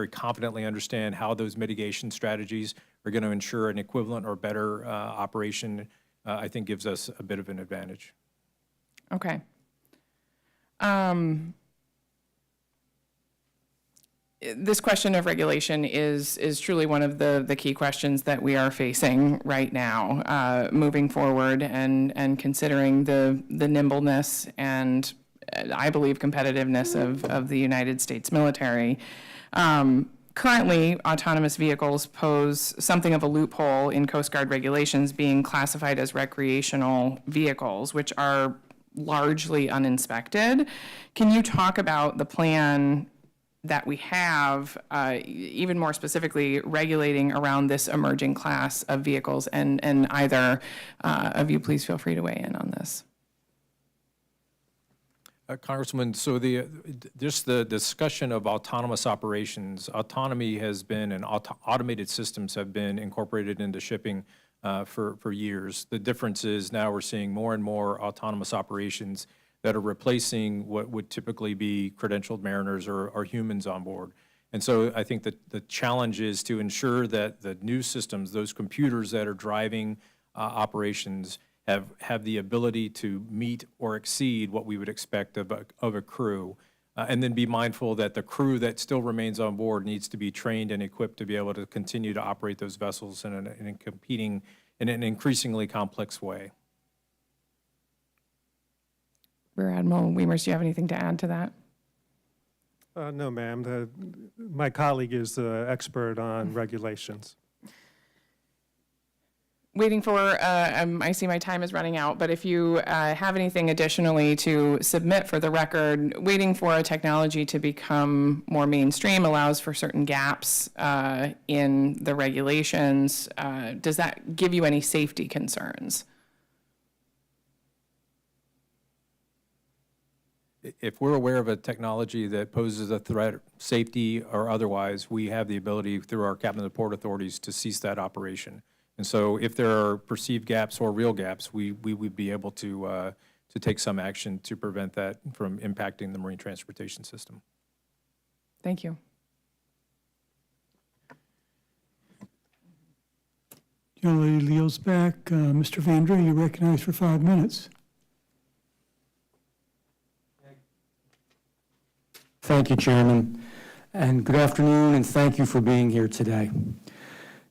confidently understand how those mitigation strategies are going to ensure an equivalent or better operation, I think gives us a bit of an advantage. Okay. This question of regulation is truly one of the key questions that we are facing right now, moving forward and considering the nimbleness and I believe competitiveness of the United States military. Currently, autonomous vehicles pose something of a loophole in Coast Guard regulations, being classified as recreational vehicles, which are largely uninspected. Can you talk about the plan that we have, even more specifically regulating around this emerging class of vehicles, and either of you please feel free to weigh in on this. Congressman, so just the discussion of autonomous operations, autonomy has been, and automated systems have been incorporated into shipping for years. The difference is now we're seeing more and more autonomous operations that are replacing what would typically be credentialed mariners or humans on board. And so I think that the challenge is to ensure that the new systems, those computers that are driving operations, have the ability to meet or exceed what we would expect of a crew. And then be mindful that the crew that still remains on board needs to be trained and equipped to be able to continue to operate those vessels in an increasingly complex way. Rear Admiral Weimer's, do you have anything to add to that? No, ma'am. My colleague is the expert on regulations. Waiting for, I see my time is running out, but if you have anything additionally to submit for the record, waiting for a technology to become more mainstream allows for certain gaps in the regulations. Does that give you any safety concerns? If we're aware of a technology that poses a threat, safety or otherwise, we have the ability through our Captain of the Port authorities to cease that operation. And so if there are perceived gaps or real gaps, we would be able to take some action to prevent that from impacting the marine transportation system. Thank you. Young lady yields back. Mr. Vandra, you're recognized for 5 minutes. Thank you, Chairman, and good afternoon, and thank you for being here today.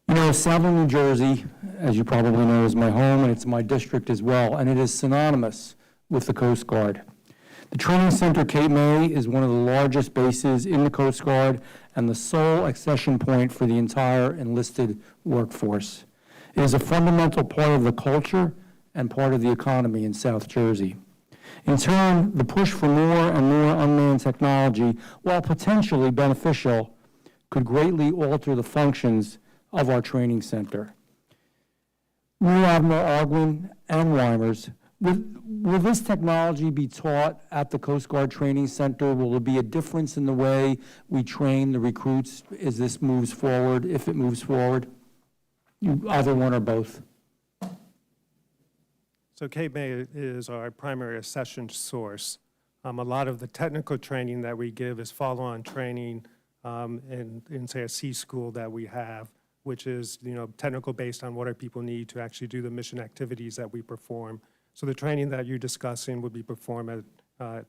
You know, Southern New Jersey, as you probably know, is my home, and it's my district as well, and it is synonymous with the Coast Guard. The Training Center Cape May is one of the largest bases in the Coast Guard and the sole accession point for the entire enlisted workforce. It is a fundamental part of the culture and part of the economy in South Jersey. In turn, the push for more and more unmanned technology, while potentially beneficial, could greatly alter the functions of our training center. Rear Admiral Arguin and Weimers, will this technology be taught at the Coast Guard Training Center? Will there be a difference in the way we train the recruits as this moves forward, if it moves forward? Either one or both. So Cape May is our primary accession source. A lot of the technical training that we give is follow-on training in, say, a sea school that we have, which is, technical based on what our people need to actually do the mission activities that we perform. So the training that you're discussing would be performed at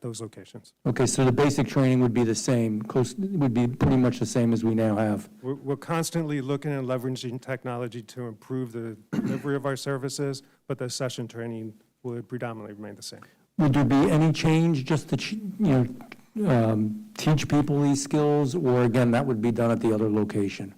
those locations. Okay, so the basic training would be the same, would be pretty much the same as we now have. We're constantly looking and leveraging technology to improve the delivery of our services, but the session training would predominantly remain the same. Would there be any change just to, teach people these skills, or again, that would be done at the other location?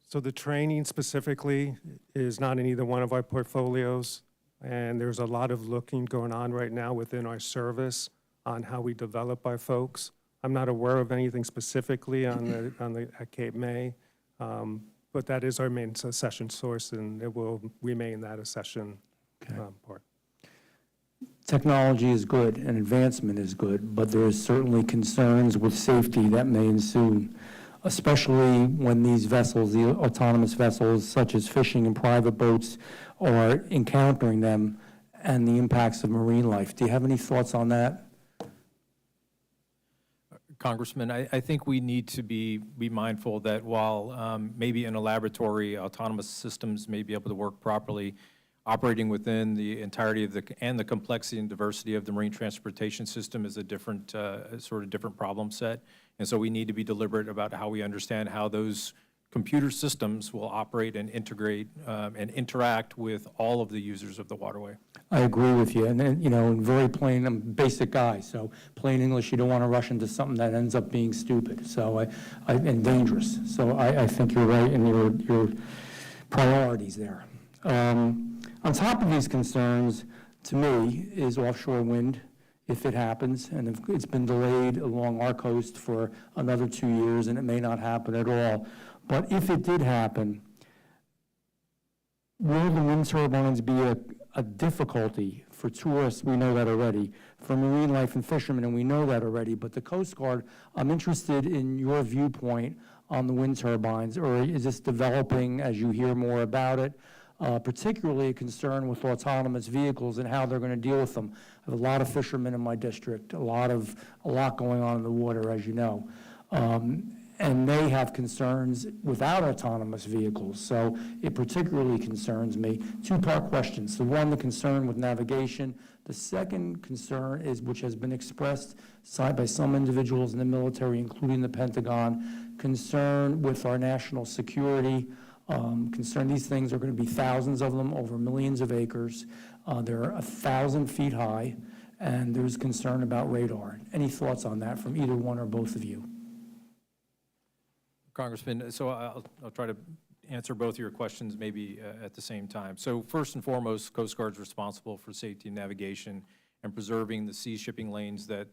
So the training specifically is not in either one of our portfolios, and there's a lot of looking going on right now within our service on how we develop our folks. I'm not aware of anything specifically at Cape May, but that is our main session source, and it will remain that a session part. Technology is good and advancement is good, but there is certainly concerns with safety that may ensue, especially when these vessels, the autonomous vessels such as fishing and private boats, are encountering them and the impacts of marine life. Do you have any thoughts on that? Congressman, I think we need to be mindful that while maybe in a laboratory, autonomous systems may be able to work properly, operating within the entirety of the complexity and diversity of the marine transportation system is a different, sort of different problem set. And so we need to be deliberate about how we understand how those computer systems will operate and integrate and interact with all of the users of the waterway. I agree with you. And then, in very plain, I'm a basic guy, so plain English, you don't want to rush into something that ends up being stupid and dangerous. So I think you're right in your priorities there. On top of these concerns, to me, is offshore wind, if it happens, and if it's been delayed along our coast for another 2 years, and it may not happen at all. But if it did happen, will the wind turbines be a difficulty for tourists? We know that already. For marine life and fishermen, and we know that already. But the Coast Guard, I'm interested in your viewpoint on the wind turbines, or is this developing as you hear more about it? Particularly a concern with autonomous vehicles and how they're going to deal with them. I have a lot of fishermen in my district, a lot going on in the water, as you know. And they have concerns without autonomous vehicles, so it particularly concerns me. Two-part questions. The one, the concern with navigation. The second concern is, which has been expressed by some individuals in the military, including the Pentagon, concern with our national security. These things are going to be thousands of them over millions of acres. They're 1,000 feet high, and there's concern about radar. Any thoughts on that from either one or both of you? Congressman, so I'll try to answer both of your questions maybe at the same time. So first and foremost, Coast Guard's responsible for safety and navigation and preserving the sea shipping lanes that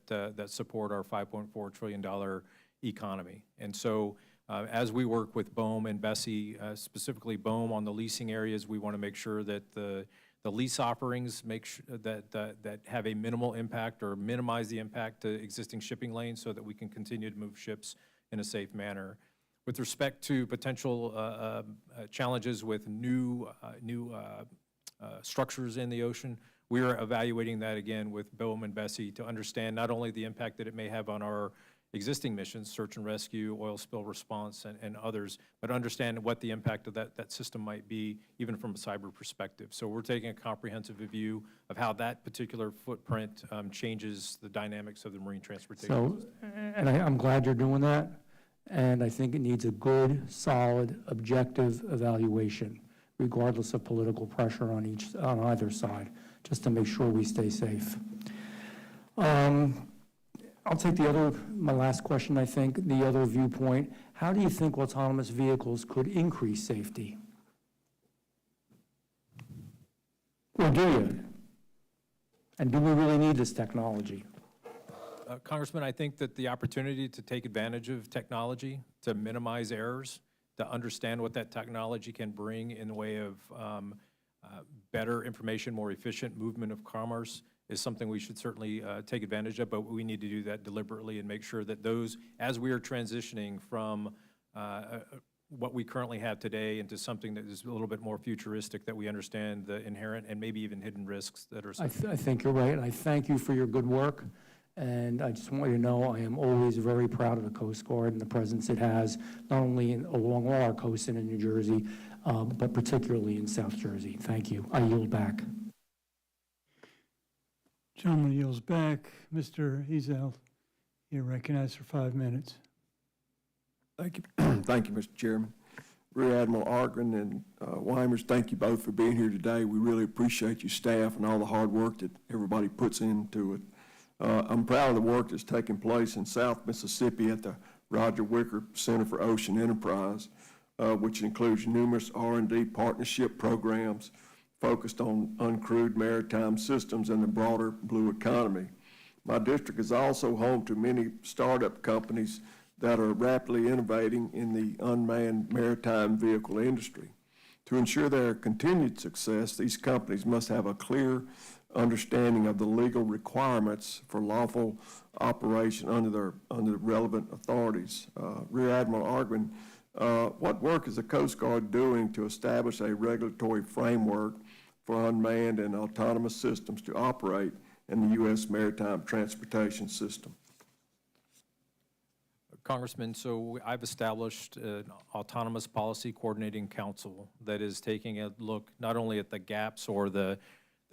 support our $5.4 trillion economy. And so as we work with BOEM and Bessie, specifically BOEM on the leasing areas, we want to make sure that the lease offerings that have a minimal impact or minimize the impact to existing shipping lanes so that we can continue to move ships in a safe manner. With respect to potential challenges with new structures in the ocean, we are evaluating that again with BOEM and Bessie to understand not only the impact that it may have on our existing missions, search and rescue, oil spill response, and others, but understand what the impact of that system might be, even from a cyber perspective. So we're taking a comprehensive review of how that particular footprint changes the dynamics of the marine transportation system. And I'm glad you're doing that, and I think it needs a good, solid, objective evaluation, regardless of political pressure on either side, just to make sure we stay safe. I'll take my last question, I think, the other viewpoint. How do you think autonomous vehicles could increase safety? Or do you? And do we really need this technology? Congressman, I think that the opportunity to take advantage of technology, to minimize errors, to understand what that technology can bring in the way of better information, more efficient movement of commerce, is something we should certainly take advantage of, but we need to do that deliberately and make sure that those, as we are transitioning from what we currently have today into something that is a little bit more futuristic, that we understand the inherent and maybe even hidden risks that are associated. I think you're right, and I thank you for your good work. And I just want you to know I am always very proud of the Coast Guard and the presence it has, not only along all our coasts and in New Jersey, but particularly in South Jersey. Thank you. I yield back. Gentleman yields back. Mr. Ezell, you're recognized for 5 minutes. Thank you. Thank you, Mr. Chairman. Rear Admiral Argren and Weimers, thank you both for being here today. We really appreciate your staff and all the hard work that everybody puts into it. I'm proud of the work that's taking place in South Mississippi at the Roger Wicker Center for Ocean Enterprise, which includes numerous R&D partnership programs focused on uncrewed maritime systems and the broader blue economy. My district is also home to many startup companies that are rapidly innovating in the unmanned maritime vehicle industry. To ensure their continued success, these companies must have a clear understanding of the legal requirements for lawful operation under the relevant authorities. Rear Admiral Argren, what work is the Coast Guard doing to establish a regulatory framework for unmanned and autonomous systems to operate in the U.S. maritime transportation system? Congressman, so I've established an autonomous policy coordinating council that is taking a look not only at the gaps or the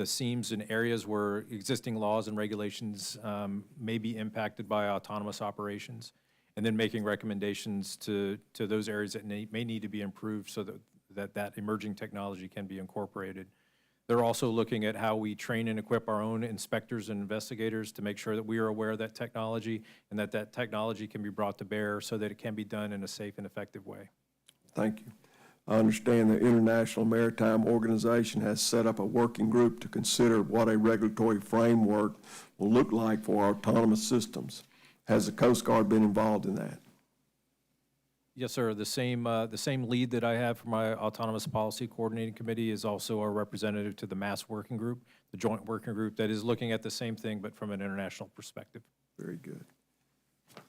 seams and areas where existing laws and regulations may be impacted by autonomous operations, and then making recommendations to those areas that may need to be improved so that emerging technology can be incorporated. They're also looking at how we train and equip our own inspectors and investigators to make sure that we are aware of that technology and that technology can be brought to bear so that it can be done in a safe and effective way. Thank you. I understand the International Maritime Organization has set up a working group to consider what a regulatory framework will look like for our autonomous systems. Has the Coast Guard been involved in that? Yes, sir. The same lead that I have for my Autonomous Policy Coordinating Committee is also our representative to the MASS Working Group, the joint working group that is looking at the same thing, but from an international perspective. Very good.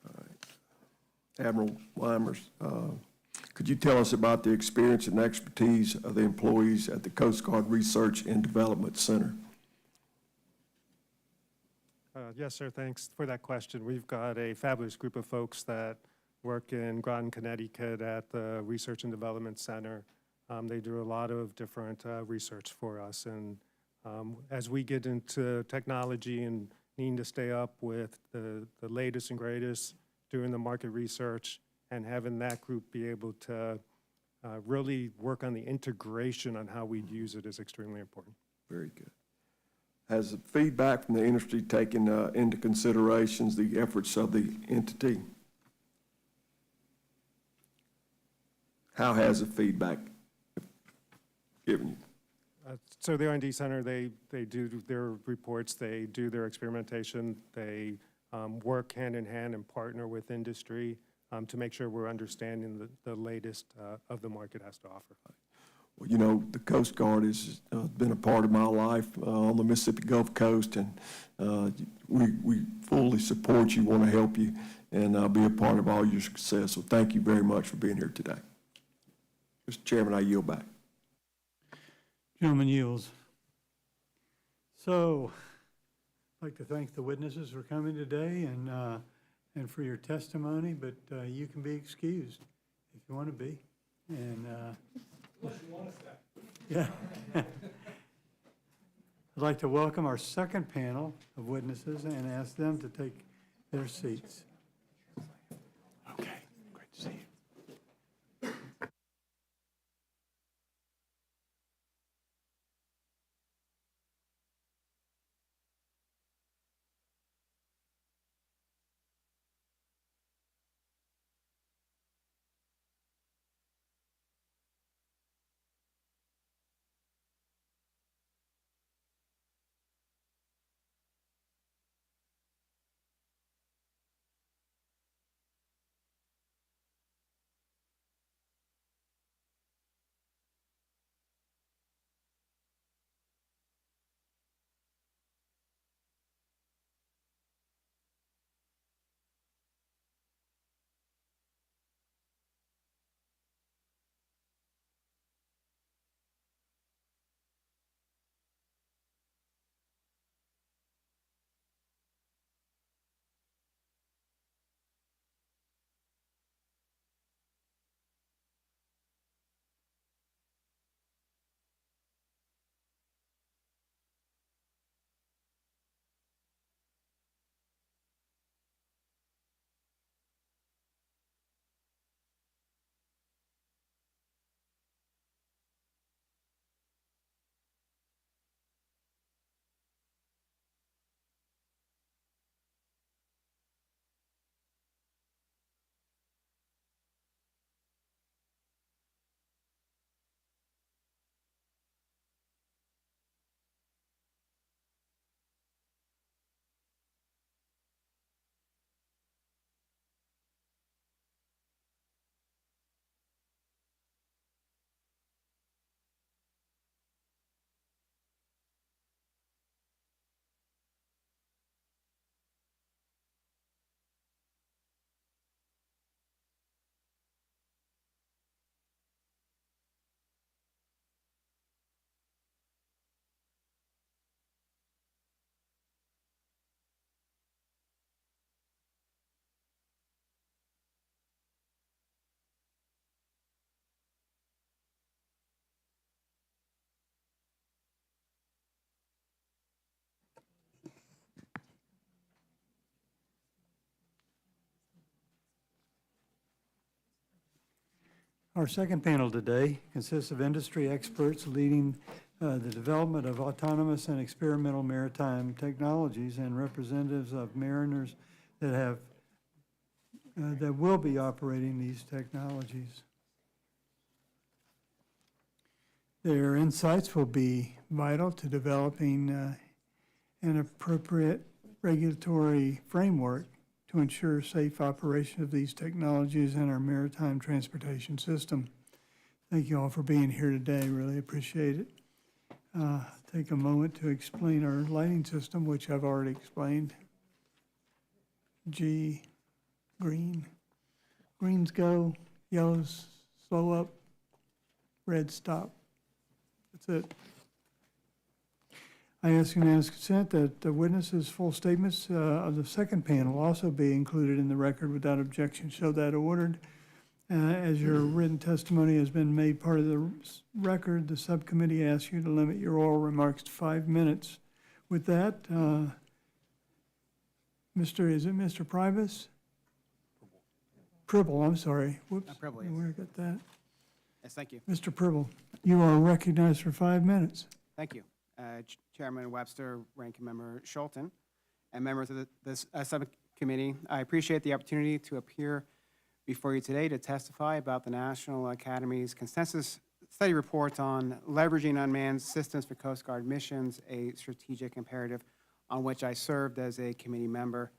All right. Admiral Weimers, could you tell us about the experience and expertise of the employees at the Coast Guard Research and Development Center? Yes, sir, thanks for that question. We've got a fabulous group of folks that work in Groton, Connecticut at the Research and Development Center. They do a lot of different research for us. And as we get into technology and needing to stay up with the latest and greatest, doing the market research, and having that group be able to really work on the integration on how we use it is extremely important. Very good. Has the feedback from the industry taken into considerations the efforts of the entity? How has the feedback given you? So the R&D Center, they do their reports, they do their experimentation, they work hand in hand and partner with industry to make sure we're understanding the latest of the market has to offer. Well, you know, the Coast Guard has been a part of my life on the Mississippi Gulf Coast, and we fully support you, want to help you, and be a part of all your success. So thank you very much for being here today. Mr. Chairman, I yield back. Gentleman yields. So, I'd like to thank the witnesses for coming today and for your testimony, but you can be excused if you want to be. And yeah. I'd like to welcome our second panel of witnesses and ask them to take their seats. Okay, great to see you. Our second panel today consists of industry experts leading the development of autonomous and experimental maritime technologies and representatives of mariners that will be operating these technologies. Their insights will be vital to developing an appropriate regulatory framework to ensure safe operation of these technologies in our maritime transportation system. Thank you all for being here today. Really appreciate it. Take a moment to explain our lighting system, which I've already explained. G, green. Greens go, yellows slow up, red stop. That's it. I ask unanimous consent that the witnesses' full statements of the second panel also be included in the record without objection. So that ordered. As your written testimony has been made part of the record, the subcommittee asks you to limit your oral remarks to 5 minutes. With that, is it Mr. Privis? Pribble, I'm sorry. Whoops. Pribble, yes. Where I got that? Yes, thank you. Mr. Pribble, you are recognized for 5 minutes. Thank you. Chairman Webster, Ranking Member Schulten, and members of this subcommittee, I appreciate the opportunity to appear before you today to testify about the National Academy's consensus study report on leveraging unmanned systems for Coast Guard missions, a strategic imperative on which I served as a committee member.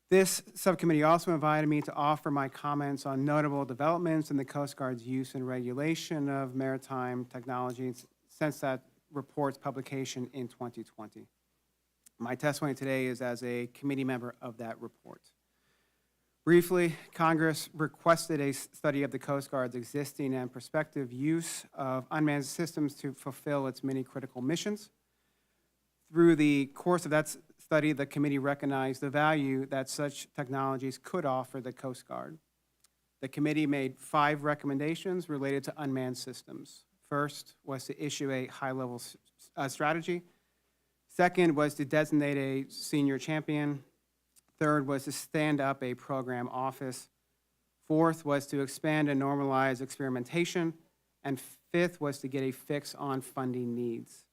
This subcommittee also invited me to offer my comments on notable developments in the Coast Guard's use and regulation of maritime technologies since that report's publication in 2020. My testimony today is as a committee member of that report. Briefly, Congress requested a study of the Coast Guard's existing and prospective use of unmanned systems to fulfill its many critical missions. Through the course of that study, the committee recognized the value that such technologies could offer the Coast Guard. The committee made 5 recommendations related to unmanned systems. First was to issue a high-level strategy. Second was to designate a senior champion. Third was to stand up a program office. Fourth was to expand and normalize experimentation. And fifth was to get a fix on funding needs.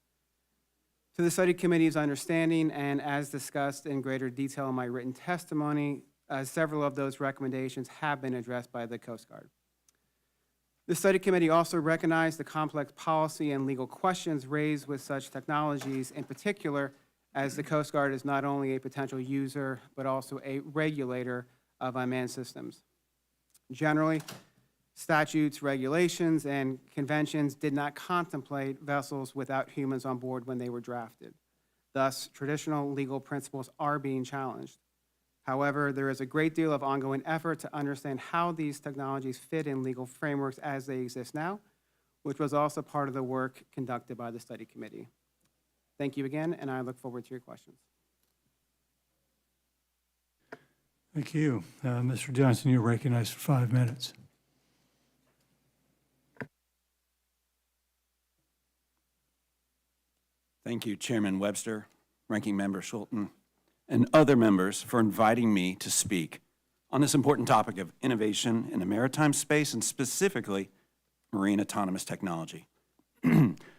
To the study committee's understanding, and as discussed in greater detail in my written testimony, several of those recommendations have been addressed by the Coast Guard. The study committee also recognized the complex policy and legal questions raised with such technologies, in particular, as the Coast Guard is not only a potential user, but also a regulator of unmanned systems. Generally, statutes, regulations, and conventions did not contemplate vessels without humans on board when they were drafted. Thus, traditional legal principles are being challenged. However, there is a great deal of ongoing effort to understand how these technologies fit in legal frameworks as they exist now, which was also part of the work conducted by the study committee. Thank you again, and I look forward to your questions. Thank you. Mr. Johnson, you're recognized for 5 minutes. Thank you, Chairman Webster, Ranking Member Schulten, and other members for inviting me to speak on this important topic of innovation in the maritime space and specifically marine autonomous technology.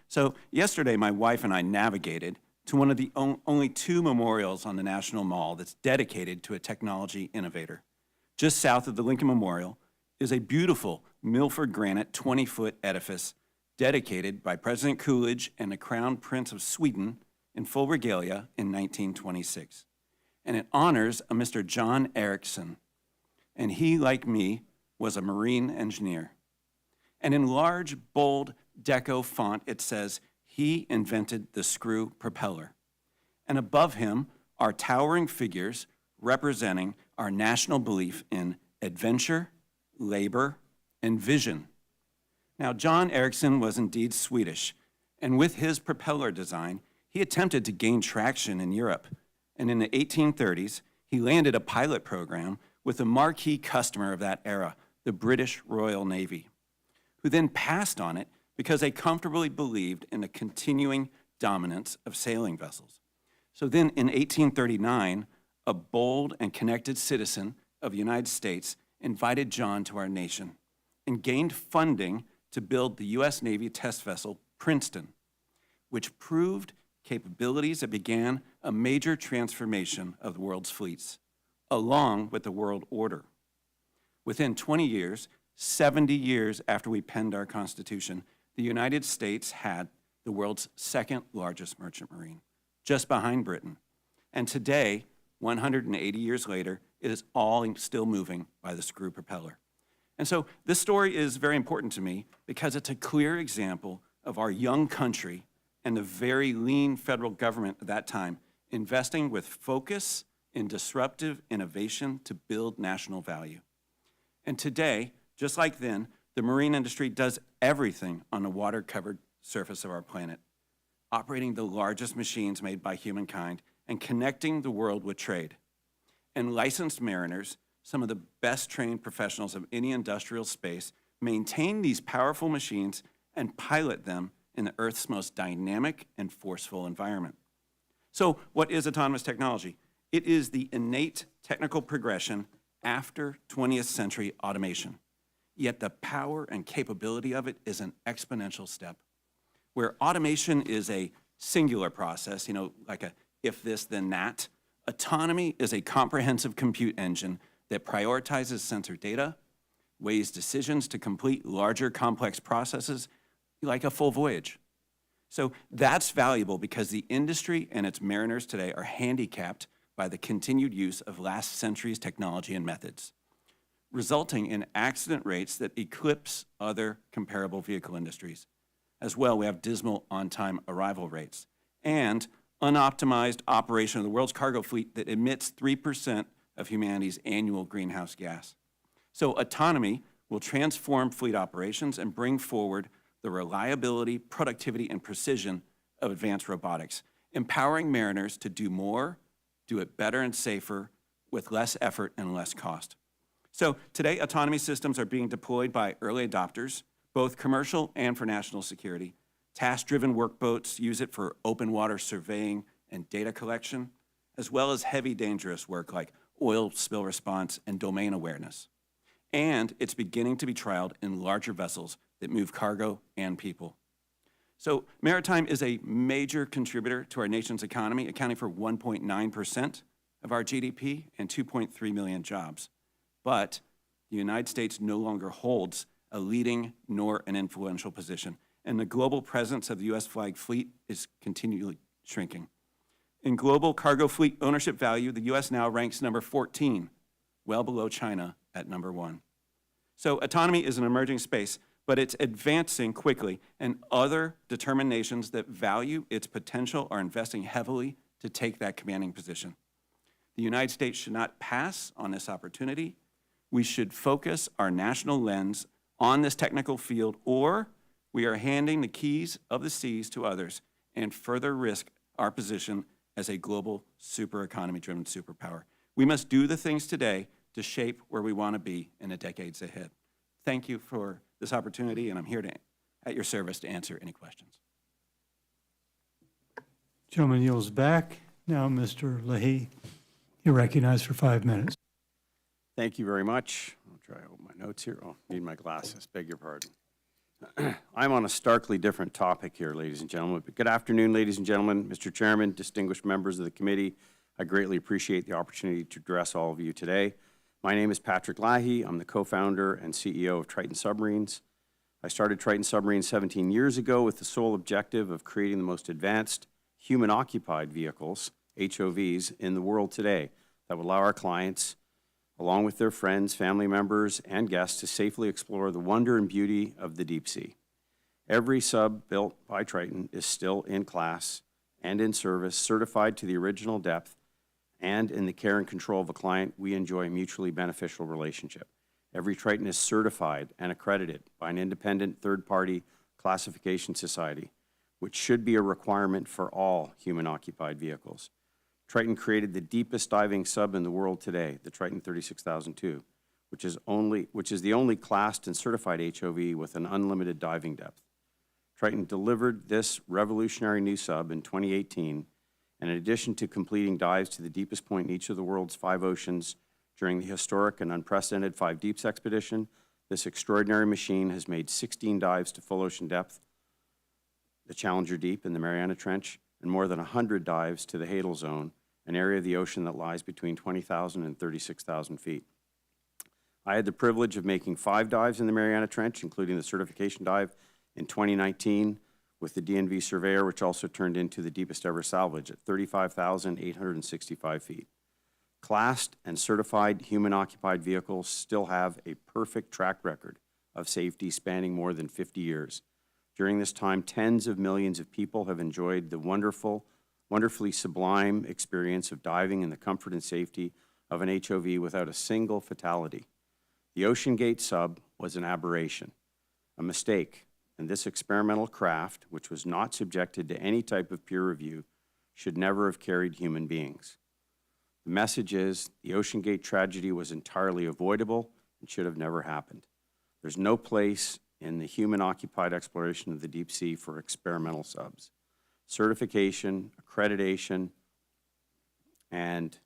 So yesterday, my wife and I navigated to one of the only 2 memorials on the National Mall that's dedicated to a technology innovator. Just south of the Lincoln Memorial is a beautiful Milford granite 20-foot edifice dedicated by President Coolidge and the Crown Prince of Sweden in full regalia in 1926. And it honors a Mr. John Erickson, and he, like me, was a marine engineer. And in large, bold deco font, it says, "He invented the screw propeller." And above him are towering figures representing our national belief in adventure, labor, and vision. Now, John Erickson was indeed Swedish, and with his propeller design, he attempted to gain traction in Europe. And in the 1830s, he landed a pilot program with a marquee customer of that era, the British Royal Navy, who then passed on it because they comfortably believed in the continuing dominance of sailing vessels. So then in 1839, a bold and connected citizen of the United States invited John to our nation and gained funding to build the U.S. Navy test vessel Princeton, which proved capabilities that began a major transformation of the world's fleets, along with the world order. Within 20 years, 70 years after we penned our Constitution, the United States had the world's 2nd largest merchant marine, just behind Britain. And today, 180 years later, it is all still moving by the screw propeller. And so this story is very important to me because it's a clear example of our young country and the very lean federal government at that time investing with focus in disruptive innovation to build national value. And today, just like then, the marine industry does everything on the water-covered surface of our planet, operating the largest machines made by humankind and connecting the world with trade. And licensed mariners, some of the best trained professionals of any industrial space, maintain these powerful machines and pilot them in the Earth's most dynamic and forceful environment. So what is autonomous technology? It is the innate technical progression after 20th century automation. Yet the power and capability of it is an exponential step. Where automation is a singular process, like a if this, then that, autonomy is a comprehensive compute engine that prioritizes sensor data, weighs decisions to complete larger complex processes like a full voyage. So that's valuable because the industry and its mariners today are handicapped by the continued use of last century's technology and methods, resulting in accident rates that eclipse other comparable vehicle industries. As well, we have dismal on-time arrival rates and unoptimized operation of the world's cargo fleet that emits 3% of humanity's annual greenhouse gas. So autonomy will transform fleet operations and bring forward the reliability, productivity, and precision of advanced robotics, empowering mariners to do more, do it better and safer, with less effort and less cost. So today, autonomy systems are being deployed by early adopters, both commercial and for national security. Task-driven workboats use it for open water surveying and data collection, as well as heavy, dangerous work like oil spill response and domain awareness. And it's beginning to be trialed in larger vessels that move cargo and people. So maritime is a major contributor to our nation's economy, accounting for 1.9% of our GDP and 2.3 million jobs. But the United States no longer holds a leading nor an influential position, and the global presence of the U.S. flag fleet is continually shrinking. In global cargo fleet ownership value, the U.S. now ranks number 14, well below China at number 1. So autonomy is an emerging space, but it's advancing quickly, and other determined nations that value its potential are investing heavily to take that commanding position. The United States should not pass on this opportunity. We should focus our national lens on this technical field, or we are handing the keys of the seas to others and further risk our position as a global super economy-driven superpower. We must do the things today to shape where we want to be in the decades ahead. Thank you for this opportunity, and I'm here at your service to answer any questions. Gentleman yields back. Now, Mr. Leahy, you're recognized for 5 minutes. Thank you very much. I'll try to open my notes here. Oh, need my glasses, beg your pardon. I'm on a starkly different topic here, ladies and gentlemen. But good afternoon, ladies and gentlemen, Mr. Chairman, distinguished members of the committee. I greatly appreciate the opportunity to address all of you today. My name is Patrick Leahy. I'm the co-founder and CEO of Triton Submarines. I started Triton Submarines 17 years ago with the sole objective of creating the most advanced human-occupied vehicles, HOVs, in the world today that would allow our clients, along with their friends, family members, and guests, to safely explore the wonder and beauty of the deep sea. Every sub built by Triton is still in class and in service, certified to the original depth, and in the care and control of a client, we enjoy a mutually beneficial relationship. Every Triton is certified and accredited by an independent third-party classification society, which should be a requirement for all human-occupied vehicles. Triton created the deepest diving sub in the world today, the Triton 36002, which is the only classed and certified HOV with an unlimited diving depth. Triton delivered this revolutionary new sub in 2018, and in addition to completing dives to the deepest point in each of the world's 5 oceans during the historic and unprecedented 5 Deeps expedition, this extraordinary machine has made 16 dives to full ocean depth, the Challenger Deep in the Mariana Trench, and more than 100 dives to the Hadal Zone, an area of the ocean that lies between 20,000 and 36,000 feet. I had the privilege of making 5 dives in the Mariana Trench, including the certification dive in 2019 with the DNV Surveyor, which also turned into the deepest ever salvage at 35,865 feet. Classed and certified human-occupied vehicles still have a perfect track record of safety spanning more than 50 years. During this time, tens of millions of people have enjoyed the wonderfully sublime experience of diving in the comfort and safety of an HOV without a single fatality. The Ocean Gate sub was an aberration, a mistake, and this experimental craft, which was not subjected to any type of peer review, should never have carried human beings. The message is the Ocean Gate tragedy was entirely avoidable and should have never happened. There's no place in the human-occupied exploration of the deep sea for experimental subs. Certification, accreditation, and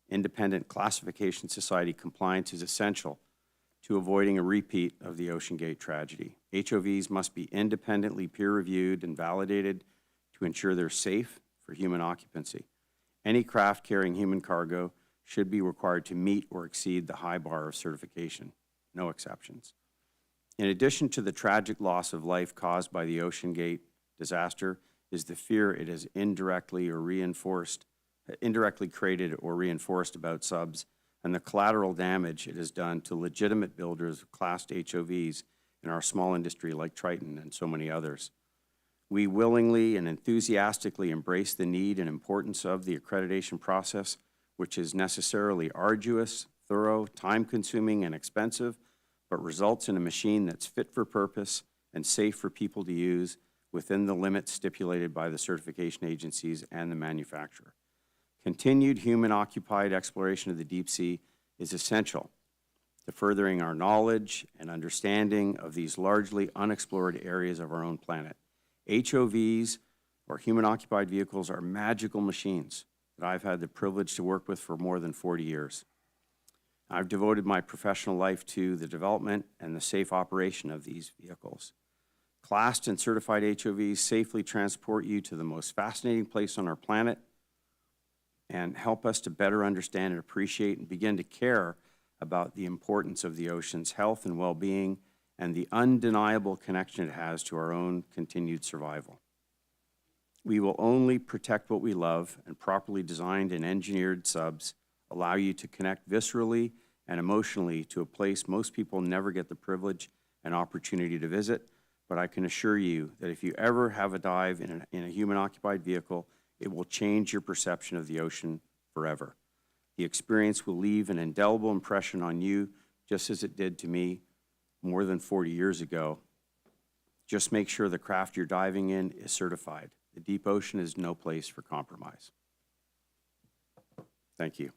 independent classification society compliance is essential to avoiding a repeat of the Ocean Gate tragedy. HOVs must be independently peer-reviewed and validated to ensure they're safe for human occupancy. Any craft carrying human cargo should be required to meet or exceed the high bar of certification, no exceptions. In addition to the tragic loss of life caused by the Ocean Gate disaster is the fear it has indirectly created or reinforced about subs and the collateral damage it has done to legitimate builders of classed HOVs in our small industry like Triton and so many others. We willingly and enthusiastically embrace the need and importance of the accreditation process, which is necessarily arduous, thorough, time-consuming, and expensive, but results in a machine that's fit for purpose and safe for people to use within the limits stipulated by the certification agencies and the manufacturer. Continued human-occupied exploration of the deep sea is essential to furthering our knowledge and understanding of these largely unexplored areas of our own planet. HOVs, or human-occupied vehicles, are magical machines that I've had the privilege to work with for more than 40 years. I've devoted my professional life to the development and the safe operation of these vehicles. Classed and certified HOVs safely transport you to the most fascinating place on our planet and help us to better understand and appreciate and begin to care about the importance of the ocean's health and well-being and the undeniable connection it has to our own continued survival. We will only protect what we love, and properly designed and engineered subs allow you to connect viscerally and emotionally to a place most people never get the privilege and opportunity to visit, but I can assure you that if you ever have a dive in a human-occupied vehicle, it will change your perception of the ocean forever. The experience will leave an indelible impression on you, just as it did to me more than 40 years ago. Just make sure the craft you're diving in is certified. The deep ocean is no place for compromise. Thank you.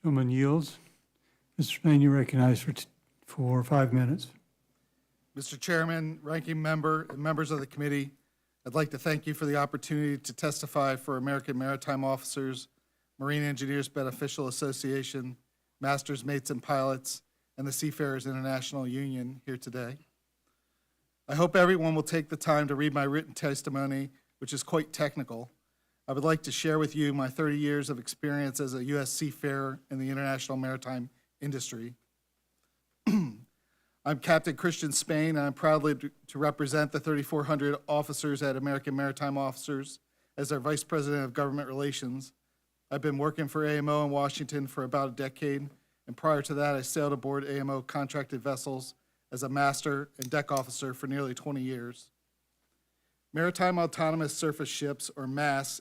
Gentleman yields. Mr. Spain, you recognized for 5 minutes. Mr. Chairman, Ranking Member, and members of the committee, I'd like to thank you for the opportunity to testify for American Maritime Officers, Marine Engineers Beneficial Association, Masters, Mates, and Pilots, and the Seafarers International Union here today. I hope everyone will take the time to read my written testimony, which is quite technical. I would like to share with you my 30 years of experience as a U.S. seafarer in the international maritime industry. I'm Captain Christian Spain, and I'm proudly to represent the 3,400 officers at American Maritime Officers as their Vice President of Government Relations. I've been working for AMO in Washington for about a decade, and prior to that, I sailed aboard AMO contracted vessels as a master and deck officer for nearly 20 years. Maritime Autonomous Surface Ships, or MASS,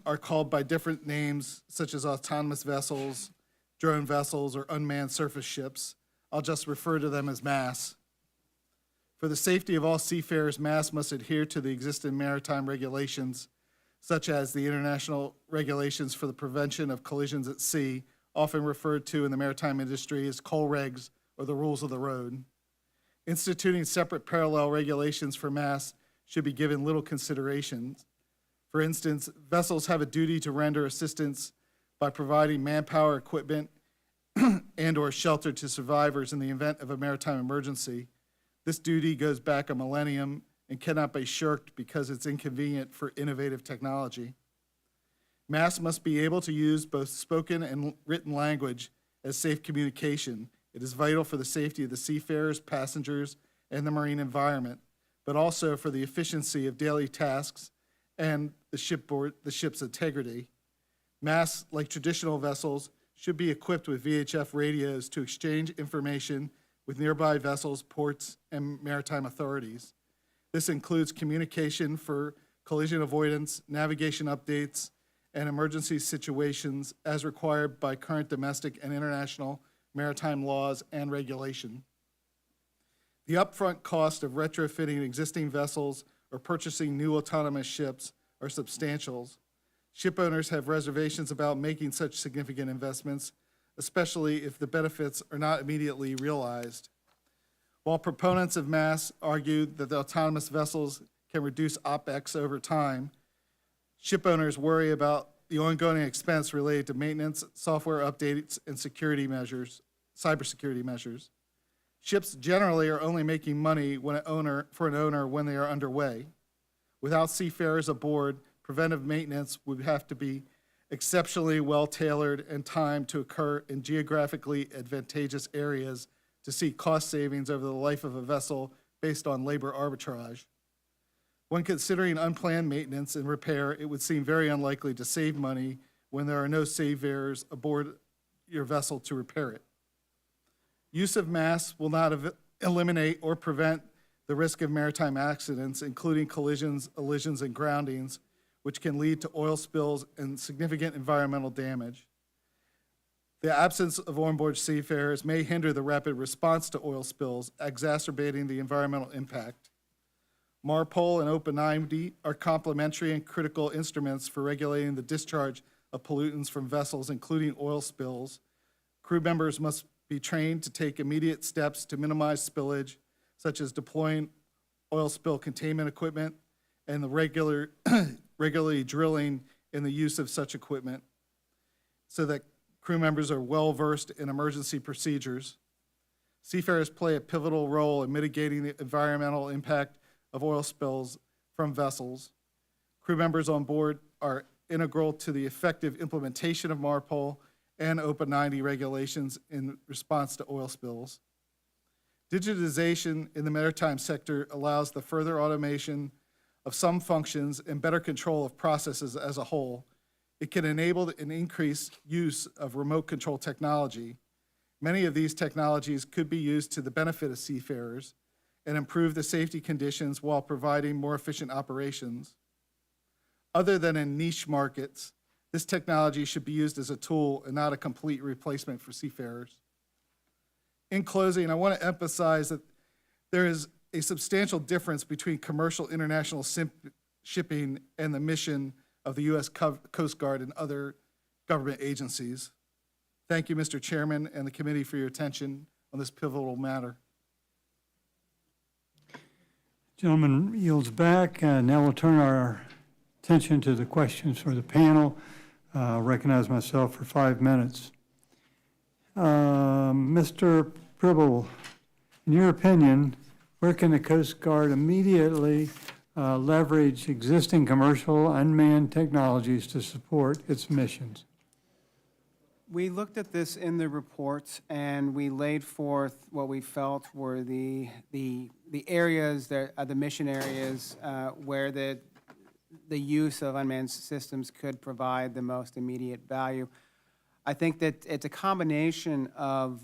are called by different names, such as autonomous vessels, drone vessels, or unmanned surface ships. I'll just refer to them as MASS. For the safety of all seafarers, MASS must adhere to the existing maritime regulations, such as the International Regulations for the Prevention of Collisions at Sea, often referred to in the maritime industry as COL regs, or the rules of the road. Instituting separate parallel regulations for MASS should be given little consideration. For instance, vessels have a duty to render assistance by providing manpower, equipment, and/or shelter to survivors in the event of a maritime emergency. This duty goes back a millennium and cannot be shirked because it's inconvenient for innovative technology. MASS must be able to use both spoken and written language as safe communication. It is vital for the safety of the seafarers, passengers, and the marine environment, but also for the efficiency of daily tasks and the ship's integrity. Masts, like traditional vessels, should be equipped with VHF radios to exchange information with nearby vessels, ports, and maritime authorities. This includes communication for collision avoidance, navigation updates, and emergency situations as required by current domestic and international maritime laws and regulation. The upfront cost of retrofitting existing vessels or purchasing new autonomous ships are substantial. Ship owners have reservations about making such significant investments, especially if the benefits are not immediately realized. While proponents of MASS argue that the autonomous vessels can reduce OpEx over time, ship owners worry about the ongoing expense related to maintenance, software updates, and security measures, cybersecurity measures. Ships generally are only making money for an owner when they are underway. Without seafarers aboard, preventive maintenance would have to be exceptionally well-tailored and timed to occur in geographically advantageous areas to see cost savings over the life of a vessel based on labor arbitrage. When considering unplanned maintenance and repair, it would seem very unlikely to save money when there are no seafarers aboard your vessel to repair it. Use of masts will not eliminate or prevent the risk of maritime accidents, including collisions, elisions, and groundings, which can lead to oil spills and significant environmental damage. The absence of onboard seafarers may hinder the rapid response to oil spills, exacerbating the environmental impact. MARPOL and OPA-90 are complementary and critical instruments for regulating the discharge of pollutants from vessels, including oil spills. Crew members must be trained to take immediate steps to minimize spillage, such as deploying oil spill containment equipment and the regularly drilling in the use of such equipment so that crew members are well-versed in emergency procedures. Seafarers play a pivotal role in mitigating the environmental impact of oil spills from vessels. Crew members on board are integral to the effective implementation of MARPOL and OPA-90 regulations in response to oil spills. Digitization in the maritime sector allows the further automation of some functions and better control of processes as a whole. It can enable an increased use of remote control technology. Many of these technologies could be used to the benefit of seafarers and improve the safety conditions while providing more efficient operations. Other than in niche markets, this technology should be used as a tool and not a complete replacement for seafarers. In closing, I want to emphasize that there is a substantial difference between commercial international shipping and the mission of the U.S. Coast Guard and other government agencies. Thank you, Mr. Chairman, and the committee for your attention on this pivotal matter. Gentleman yields back. Now we'll turn our attention to the questions for the panel. I'll recognize myself for 5 minutes. Mr. Pribble, in your opinion, where can the Coast Guard immediately leverage existing commercial unmanned technologies to support its missions? We looked at this in the report, and we laid forth what we felt were the areas, the mission areas, where the use of unmanned systems could provide the most immediate value. I think that it's a combination of,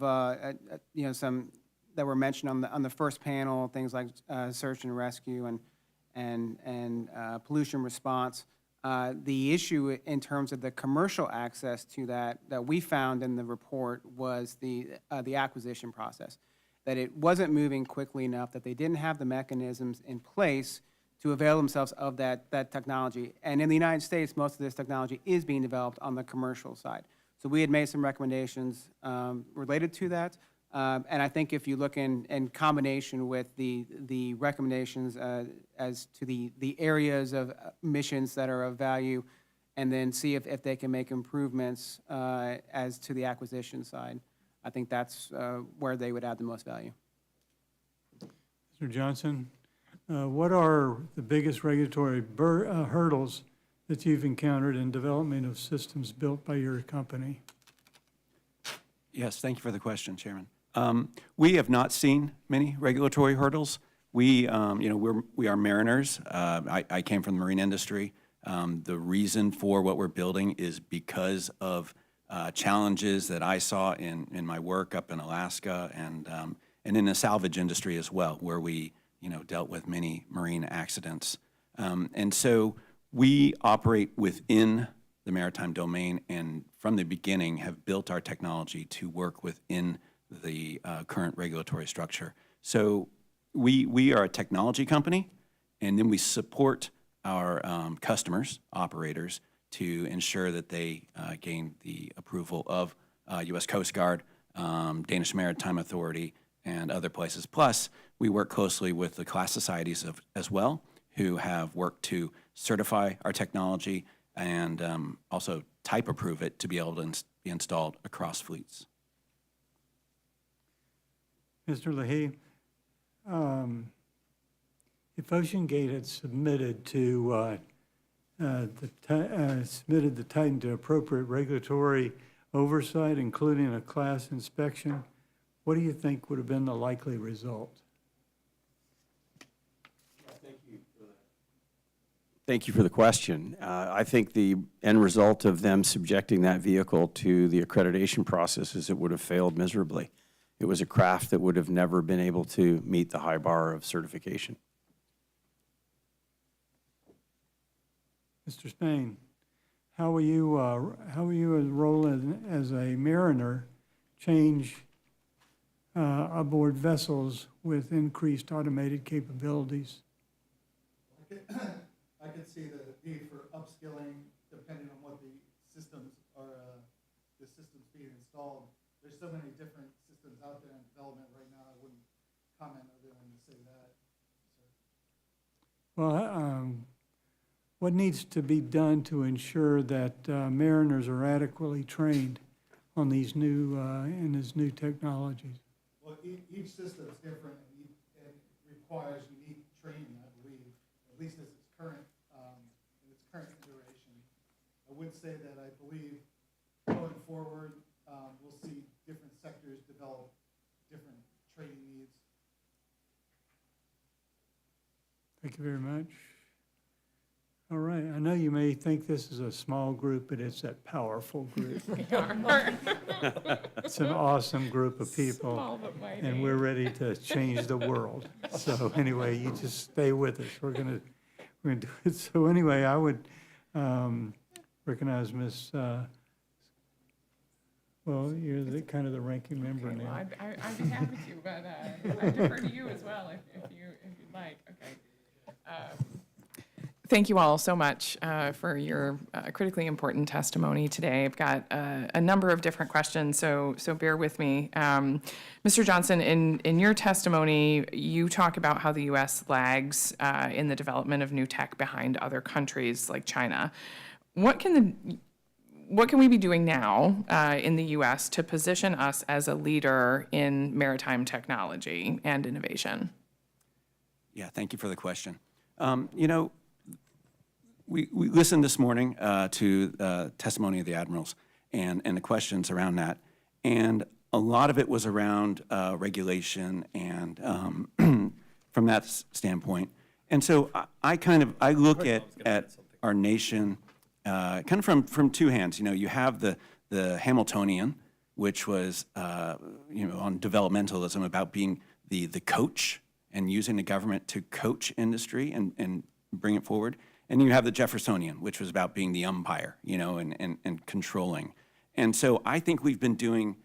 some that were mentioned on the first panel, things like search and rescue and pollution response. The issue in terms of the commercial access to that we found in the report was the acquisition process, that it wasn't moving quickly enough, that they didn't have the mechanisms in place to avail themselves of that technology. And in the United States, most of this technology is being developed on the commercial side. So we had made some recommendations related to that. And I think if you look in combination with the recommendations as to the areas of missions that are of value, and then see if they can make improvements as to the acquisition side, I think that's where they would add the most value. Mr. Johnson, what are the biggest regulatory hurdles that you've encountered in development of systems built by your company? Yes, thank you for the question, Chairman. We have not seen many regulatory hurdles. We are mariners. I came from the marine industry. The reason for what we're building is because of challenges that I saw in my work up in Alaska and in the salvage industry as well, where we dealt with many marine accidents. And so we operate within the maritime domain, and from the beginning have built our technology to work within the current regulatory structure. So we are a technology company, and then we support our customers, operators, to ensure that they gain the approval of U.S. Coast Guard, Danish Maritime Authority, and other places. Plus, we work closely with the class societies as well, who have worked to certify our technology and also type approve it to be able to be installed across fleets. Mr. Leahy, if OceanGate had submitted the Titan to appropriate regulatory oversight, including a class inspection, what do you think would have been the likely result? Thank you for the question. I think the end result of them subjecting that vehicle to the accreditation process is it would have failed miserably. It was a craft that would have never been able to meet the high bar of certification. Mr. Spain, how will you role as a mariner change aboard vessels with increased automated capabilities? I could see the need for upskilling depending on what the systems are, the systems being installed. There's so many different systems out there in development right now. I wouldn't comment other than to say that. Well, what needs to be done to ensure that mariners are adequately trained on these new in these new technologies? Well, each system is different and requires unique training, I believe, at least as its current in its current iteration. I would say that I believe going forward, we'll see different sectors develop different training needs. Thank you very much. All right, I know you may think this is a small group, but it's a powerful group. It's an awesome group of people, Small but mighty. and we're ready to change the world. So anyway, you just stay with us. We're gonna do it. So anyway, I would recognize Ms. Well, you're the kind of the ranking member Okay, well, now. I'd be happy to, but I defer to you as well if you'd like. Okay. Thank you all so much for your critically important testimony today. I've got a number of different questions, so bear with me. Mr. Johnson, in your testimony, you talk about how the U.S. lags in the development of new tech behind other countries like China. What can we be doing now in the U.S. to position us as a leader in maritime technology and innovation? Yeah, thank you for the question. We listened this morning to the testimony of the admirals and the questions around that, and a lot of it was around regulation and from that standpoint. And so I look at our nation kind of from two hands. You have the Hamiltonian, which was on developmentalism, about being the coach and using the government to coach industry and bring it forward. And you have the Jeffersonian, which was about being the umpire, and controlling. And so I think we've been doing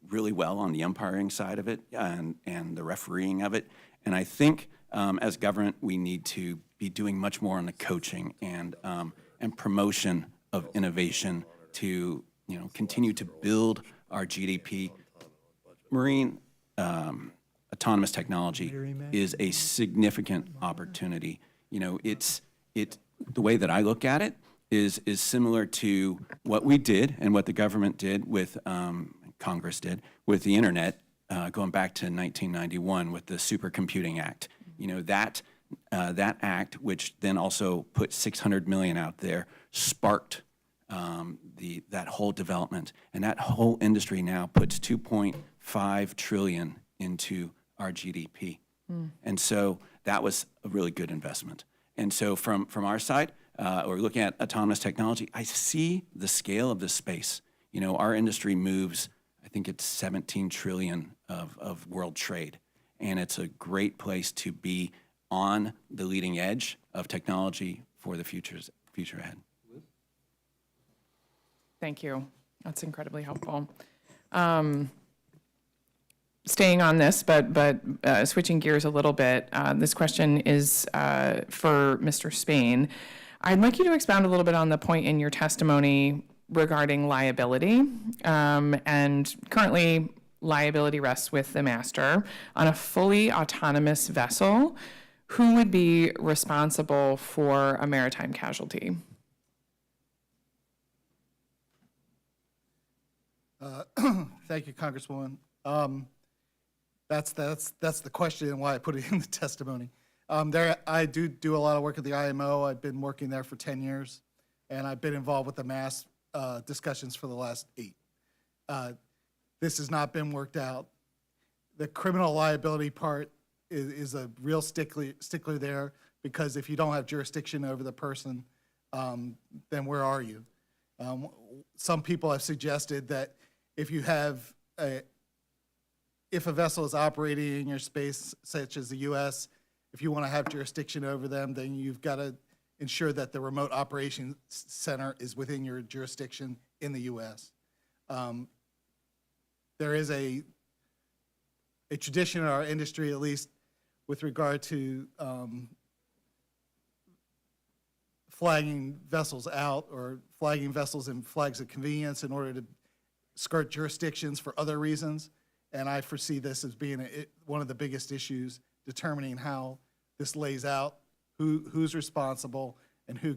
really well on the umpiring side of it and the refereeing of it. And I think as government, we need to be doing much more on the coaching and promotion of innovation to continue to build our GDP. Marine autonomous technology is a significant opportunity. The way that I look at it is similar to what we did and what the government did with, Congress did, with the internet going back to 1991 with the Supercomputing Act. That act, which then also put $600 million out there, sparked that whole development. And that whole industry now puts $2.5 trillion into our GDP. And so that was a really good investment. And so from our side, or looking at autonomous technology, I see the scale of this space. You know, our industry moves, I think it's 17 trillion of world trade, and it's a great place to be on the leading edge of technology for the future ahead. Thank you. That's incredibly helpful. Staying on this, but switching gears a little bit, this question is for Mr. Spain. I'd like you to expound a little bit on the point in your testimony regarding liability. And currently, liability rests with the master. On a fully autonomous vessel, who would be responsible for a maritime casualty? Thank you, Congresswoman. That's the question and why I put it in the testimony. I do a lot of work at the IMO. I've been working there for 10 years, and I've been involved with the MASS discussions for the last 8. This has not been worked out. The criminal liability part is a real stickler there, because if you don't have jurisdiction over the person, then where are you? Some people have suggested that if a vessel is operating in your space, such as the U.S., if you want to have jurisdiction over them, then you've got to ensure that the remote operations center is within your jurisdiction in the U.S. There is a tradition in our industry, at least with regard to flagging vessels out, or flagging vessels in flags of convenience in order to skirt jurisdictions for other reasons. And I foresee this as being one of the biggest issues, determining how this lays out, who's responsible, and who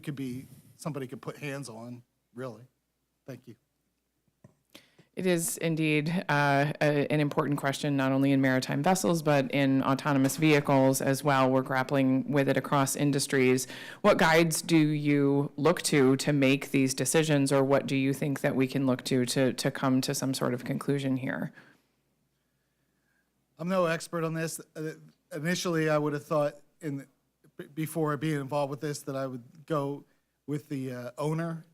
somebody could put hands on, really. Thank you. It is indeed an important question, not only in maritime vessels, but in autonomous vehicles as well. We're grappling with it across industries. What guides do you look to make these decisions, or what do you think that we can look to come to some sort of conclusion here? I'm no expert on this. Initially, I would have thought, before being involved with this, that I would go with the owner.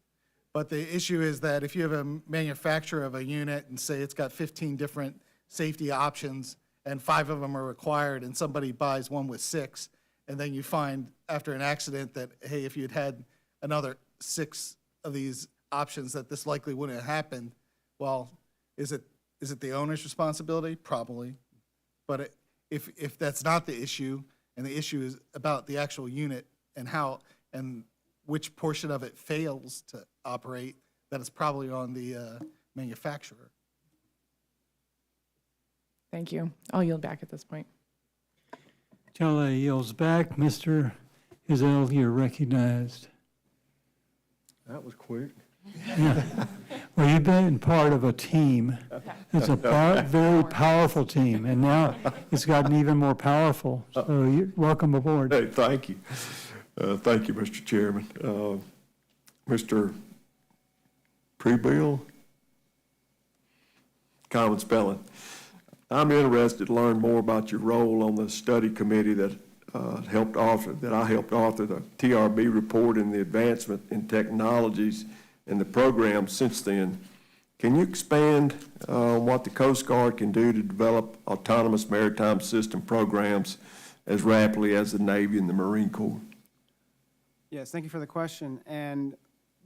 But the issue is that if you have a manufacturer of a unit and say it's got 15 different safety options and 5 of them are required, and somebody buys one with 6, and then you find after an accident that, hey, if you'd had another 6 of these options, that this likely wouldn't have happened, well, is it the owner's responsibility? Probably. But if that's not the issue, and the issue is about the actual unit and which portion of it fails to operate, that is probably on the manufacturer. Thank you. I'll yield back at this point. Till yields back. Mr. Hizell, you're recognized. That was quick. Yeah. Well, you've been part of a team. It's a very powerful team, and now it's gotten even more powerful. So you're welcome aboard. Hey, thank you. Thank you, Mr. Chairman. Mr. Prebill? Common spelling. I'm interested to learn more about your role on the study committee that I helped author the TRB report and the advancement in technologies and the program since then. Can you expand on what the Coast Guard can do to develop autonomous maritime system programs as rapidly as the Navy and the Marine Corps? Yes, thank you for the question. And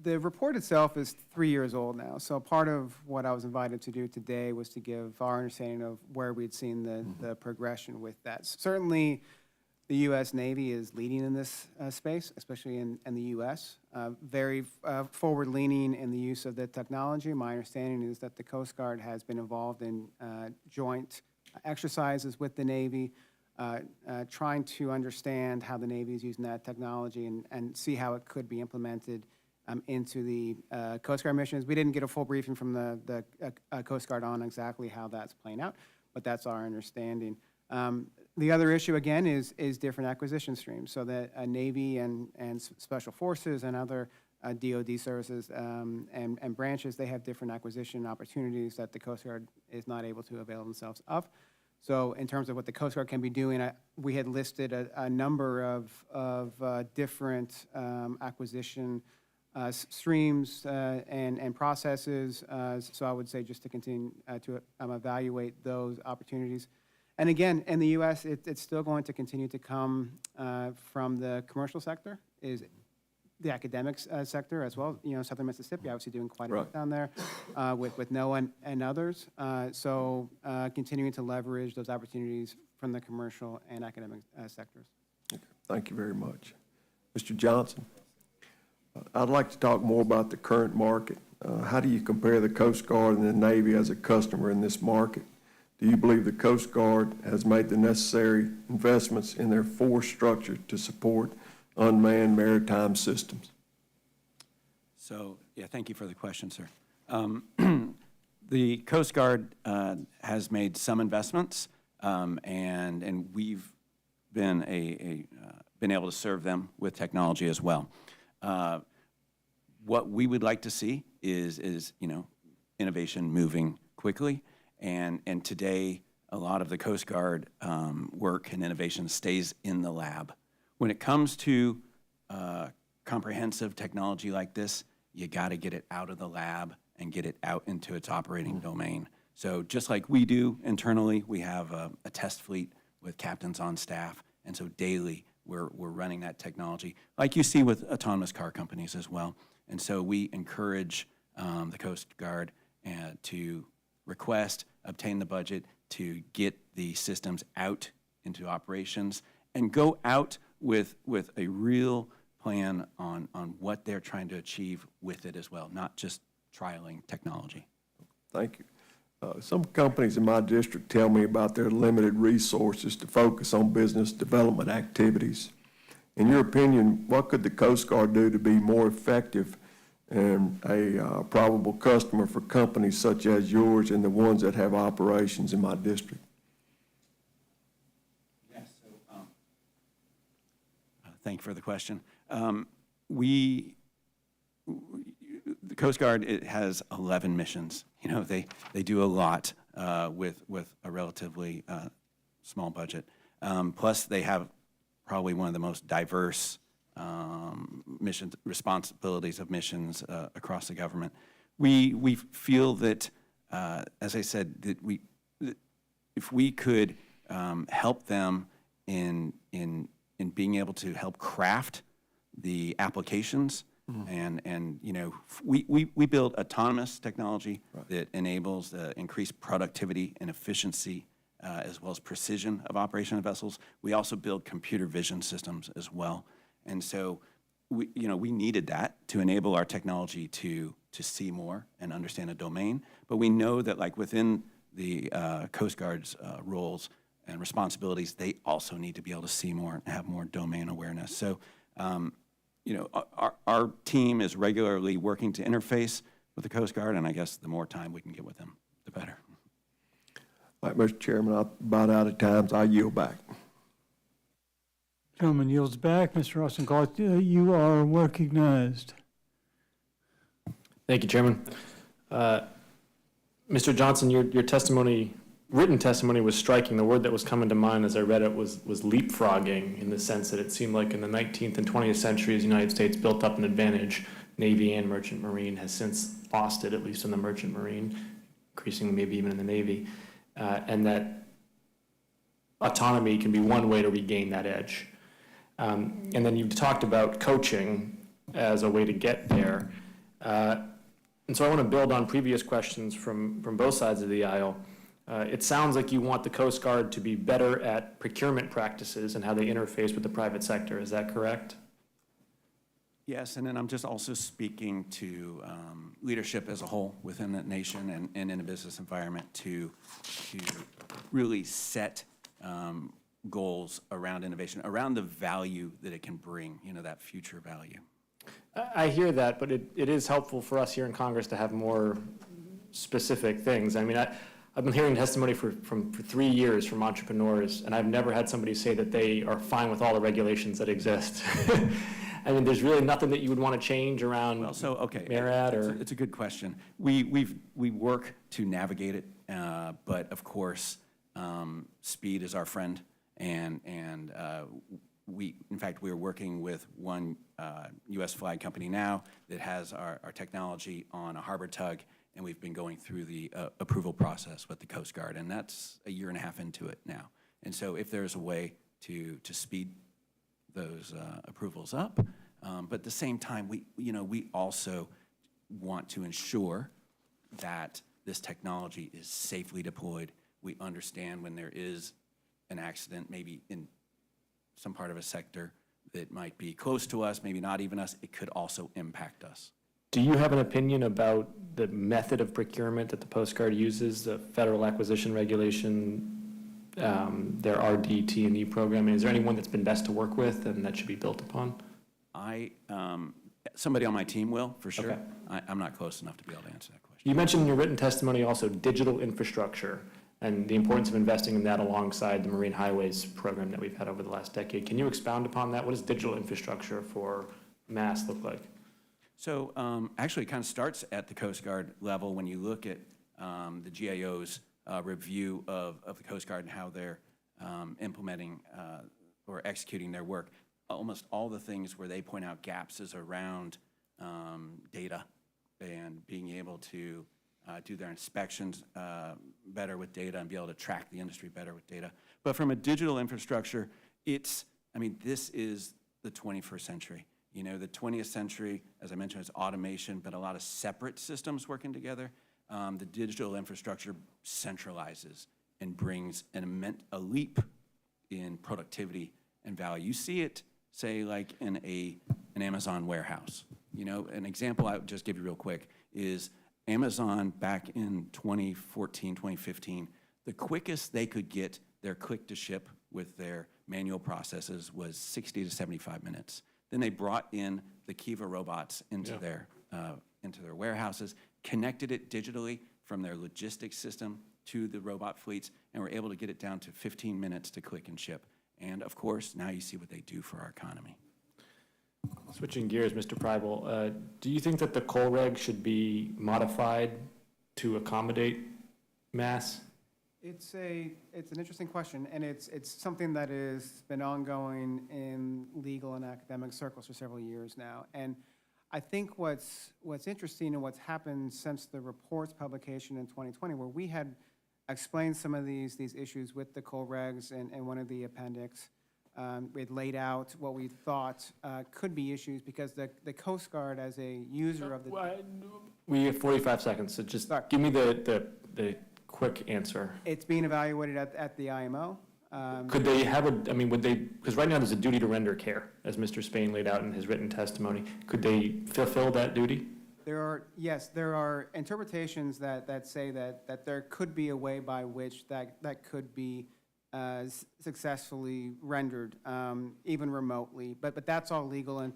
the report itself is 3 years old now. So part of what I was invited to do today was to give our understanding of where we'd seen the progression with that. Certainly, the U.S. Navy is leading in this space, especially in the U.S. Very forward-leaning in the use of the technology. My understanding is that the Coast Guard has been involved in joint exercises with the Navy, trying to understand how the Navy is using that technology and see how it could be implemented into the Coast Guard missions. We didn't get a full briefing from the Coast Guard on exactly how that's playing out, but that's our understanding. The other issue, again, is different acquisition streams, so that Navy and Special Forces and other DoD services and branches, they have different acquisition opportunities that the Coast Guard is not able to avail themselves of. So in terms of what the Coast Guard can be doing, we had listed a number of different acquisition streams and processes. So I would say just to continue to evaluate those opportunities. And again, in the U.S., it's still going to continue to come from the commercial sector, is the academics sector as well. You know, Southern Mississippi obviously doing quite a bit down there with NOAA and others. So continuing to leverage those opportunities from the commercial and academic sectors. Okay, thank you very much. Mr. Johnson, I'd like to talk more about the current market. How do you compare the Coast Guard and the Navy as a customer in this market? Do you believe the Coast Guard has made the necessary investments in their force structure to support unmanned maritime systems? So, yeah, thank you for the question, sir. The Coast Guard has made some investments, and we've been been able to serve them with technology as well. What we would like to see is you know, innovation moving quickly, and today a lot of the Coast Guard work and innovation stays in the lab. When it comes to comprehensive technology like this, you got to get it out of the lab and get it out into its operating domain. So just like we do internally, we have a test fleet with captains on staff, and so daily we're running that technology, like you see with autonomous car companies as well. And so we encourage the Coast Guard to request, obtain the budget to get the systems out into operations and go out with a real plan on what they're trying to achieve with it as well, not just trialing technology. Thank you. Some companies in my district tell me about their limited resources to focus on business development activities. In your opinion, what could the Coast Guard do to be more effective and a probable customer for companies such as yours and the ones that have operations in my district? Yes, so thank you for the question. The Coast Guard, it has 11 missions. You know, they do a lot with a relatively small budget. Plus, they have probably one of the most diverse missions, responsibilities of missions across the government. We feel that, as I said, that if we could help them in being able to help craft the applications, and you know, we build autonomous technology that enables increased productivity and efficiency as well as precision of operation of vessels. We also build computer vision systems as well. And so we needed that to enable our technology to see more and understand a domain. But we know that like within the Coast Guard's roles and responsibilities, they also need to be able to see more and have more domain awareness. So you know, our team is regularly working to interface with the Coast Guard, and I guess the more time we can get with them, the better. All right, Mr. Chairman, I'm about out of time, so I yield back. Gentleman yields back. Mr. Rosenkranz, you are recognized. Thank you, Chairman. Mr. Johnson, your testimony, written testimony was striking. The word that was coming to mind as I read it was leapfrogging, in the sense that it seemed like in the 19th and 20th centuries, the United States built up an advantage. Navy and Merchant Marine has since lost it, at least in the Merchant Marine, increasingly maybe even in the Navy, and that autonomy can be one way to regain that edge. And then you've talked about coaching as a way to get there. And so I want to build on previous questions from both sides of the aisle. It sounds like you want the Coast Guard to be better at procurement practices and how they interface with the private sector. Is that correct? Yes, and then I'm just also speaking to leadership as a whole within the nation and in a business environment to really set goals around innovation, around the value that it can bring, you know, that future value. I hear that, but it is helpful for us here in Congress to have more specific things. I mean, I've been hearing testimony for 3 years from entrepreneurs, and I've never had somebody say that they are fine with all the regulations that exist. I mean, there's really nothing that you would want to change around MARAD or... It's a good question. We work to navigate it, but of course, speed is our friend, and in fact, we are working with one U.S. flag company now that has our technology on a harbor tug, and we've been going through the approval process with the Coast Guard, and that's a year and a half into it now. And so if there's a way to speed those approvals up, but at the same time, we also want to ensure that this technology is safely deployed. We understand when there is an accident, maybe in some part of a sector that might be close to us, maybe not even us, it could also impact us. Do you have an opinion about the method of procurement that the Coast Guard uses, the Federal Acquisition Regulation, their RDT&E program? Is there anyone that's been best to work with and that should be built upon? Somebody on my team will, for sure. Okay. I'm not close enough to be able to answer that question. You mentioned in your written testimony also digital infrastructure and the importance of investing in that alongside the Marine Highways program that we've had over the last decade. Can you expound upon that? What does digital infrastructure for MASS look like? So actually, it kind of starts at the Coast Guard level when you look at the GAO's review of the Coast Guard and how they're implementing or executing their work. Almost all the things where they point out gaps is around data and being able to do their inspections better with data and be able to track the industry better with data. But from a digital infrastructure, this is the 21st century. You know, the 20th century, as I mentioned, is automation, but a lot of separate systems working together. The digital infrastructure centralizes and brings a leap in productivity and value. You see it, say, like in an Amazon warehouse. You know, an example I would just give you real quick is Amazon back in 2014, 2015, the quickest they could get their click to ship with their manual processes was 60 to 75 minutes. Then they brought in the Kiva robots into their warehouses, connected it digitally from their logistics system to the robot fleets, and were able to get it down to 15 minutes to click and ship. And of course, now you see what they do for our economy. Switching gears, Mr. Preibel, do you think that the coal reg should be modified to accommodate MASS? It's an interesting question, and it's something that has been ongoing in legal and academic circles for several years now. And I think what's interesting and what's happened since the report's publication in 2020, where we had explained some of these issues with the coal regs and one of the appendix. We had laid out what we thought could be issues because the Coast Guard, as a user of the... We have 45 seconds, so just give me the quick answer. It's being evaluated at the IMO. Could they have would they, because right now there's a duty to render care, as Mr. Spain laid out in his written testimony. Could they fulfill that duty? There are interpretations that say that there could be a way by which that could be successfully rendered, even remotely, but that's all legal, and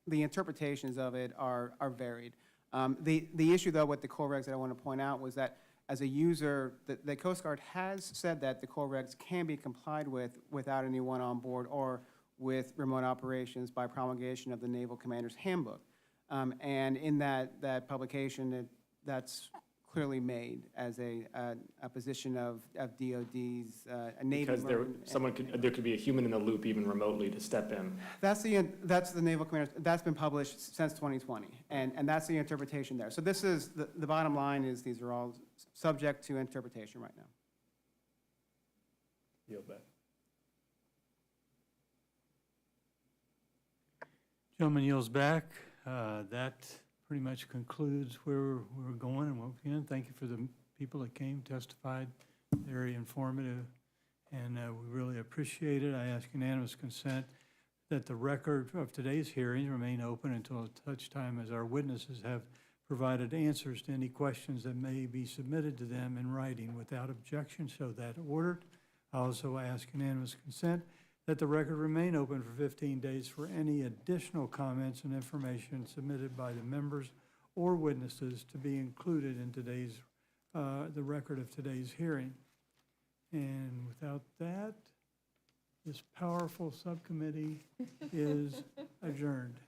the interpretations of it are varied. The issue, though, with the core regs that I want to point out was that as a user, the Coast Guard has said that the core regs can be complied with without anyone on board or with remote operations by promulgation of the Naval Commander's Handbook. And in that publication, that's clearly made as a position of DOD's Navy. Because there could be a human in the loop even remotely to step in. That's the Naval Commander. That's been published since 2020, and that's the interpretation there. So this is the bottom line is these are all subject to interpretation right now. Yield back. Gentleman yields back. That pretty much concludes where we're going. And again, thank you for the people that came, testified, very informative, and we really appreciate it. I ask unanimous consent that the record of today's hearing remain open until such time as our witnesses have provided answers to any questions that may be submitted to them in writing without objection, so that ordered. I also ask unanimous consent that the record remain open for 15 days for any additional comments and information submitted by the members or witnesses to be included in today's, the record of today's hearing. And without that, this powerful subcommittee is adjourned.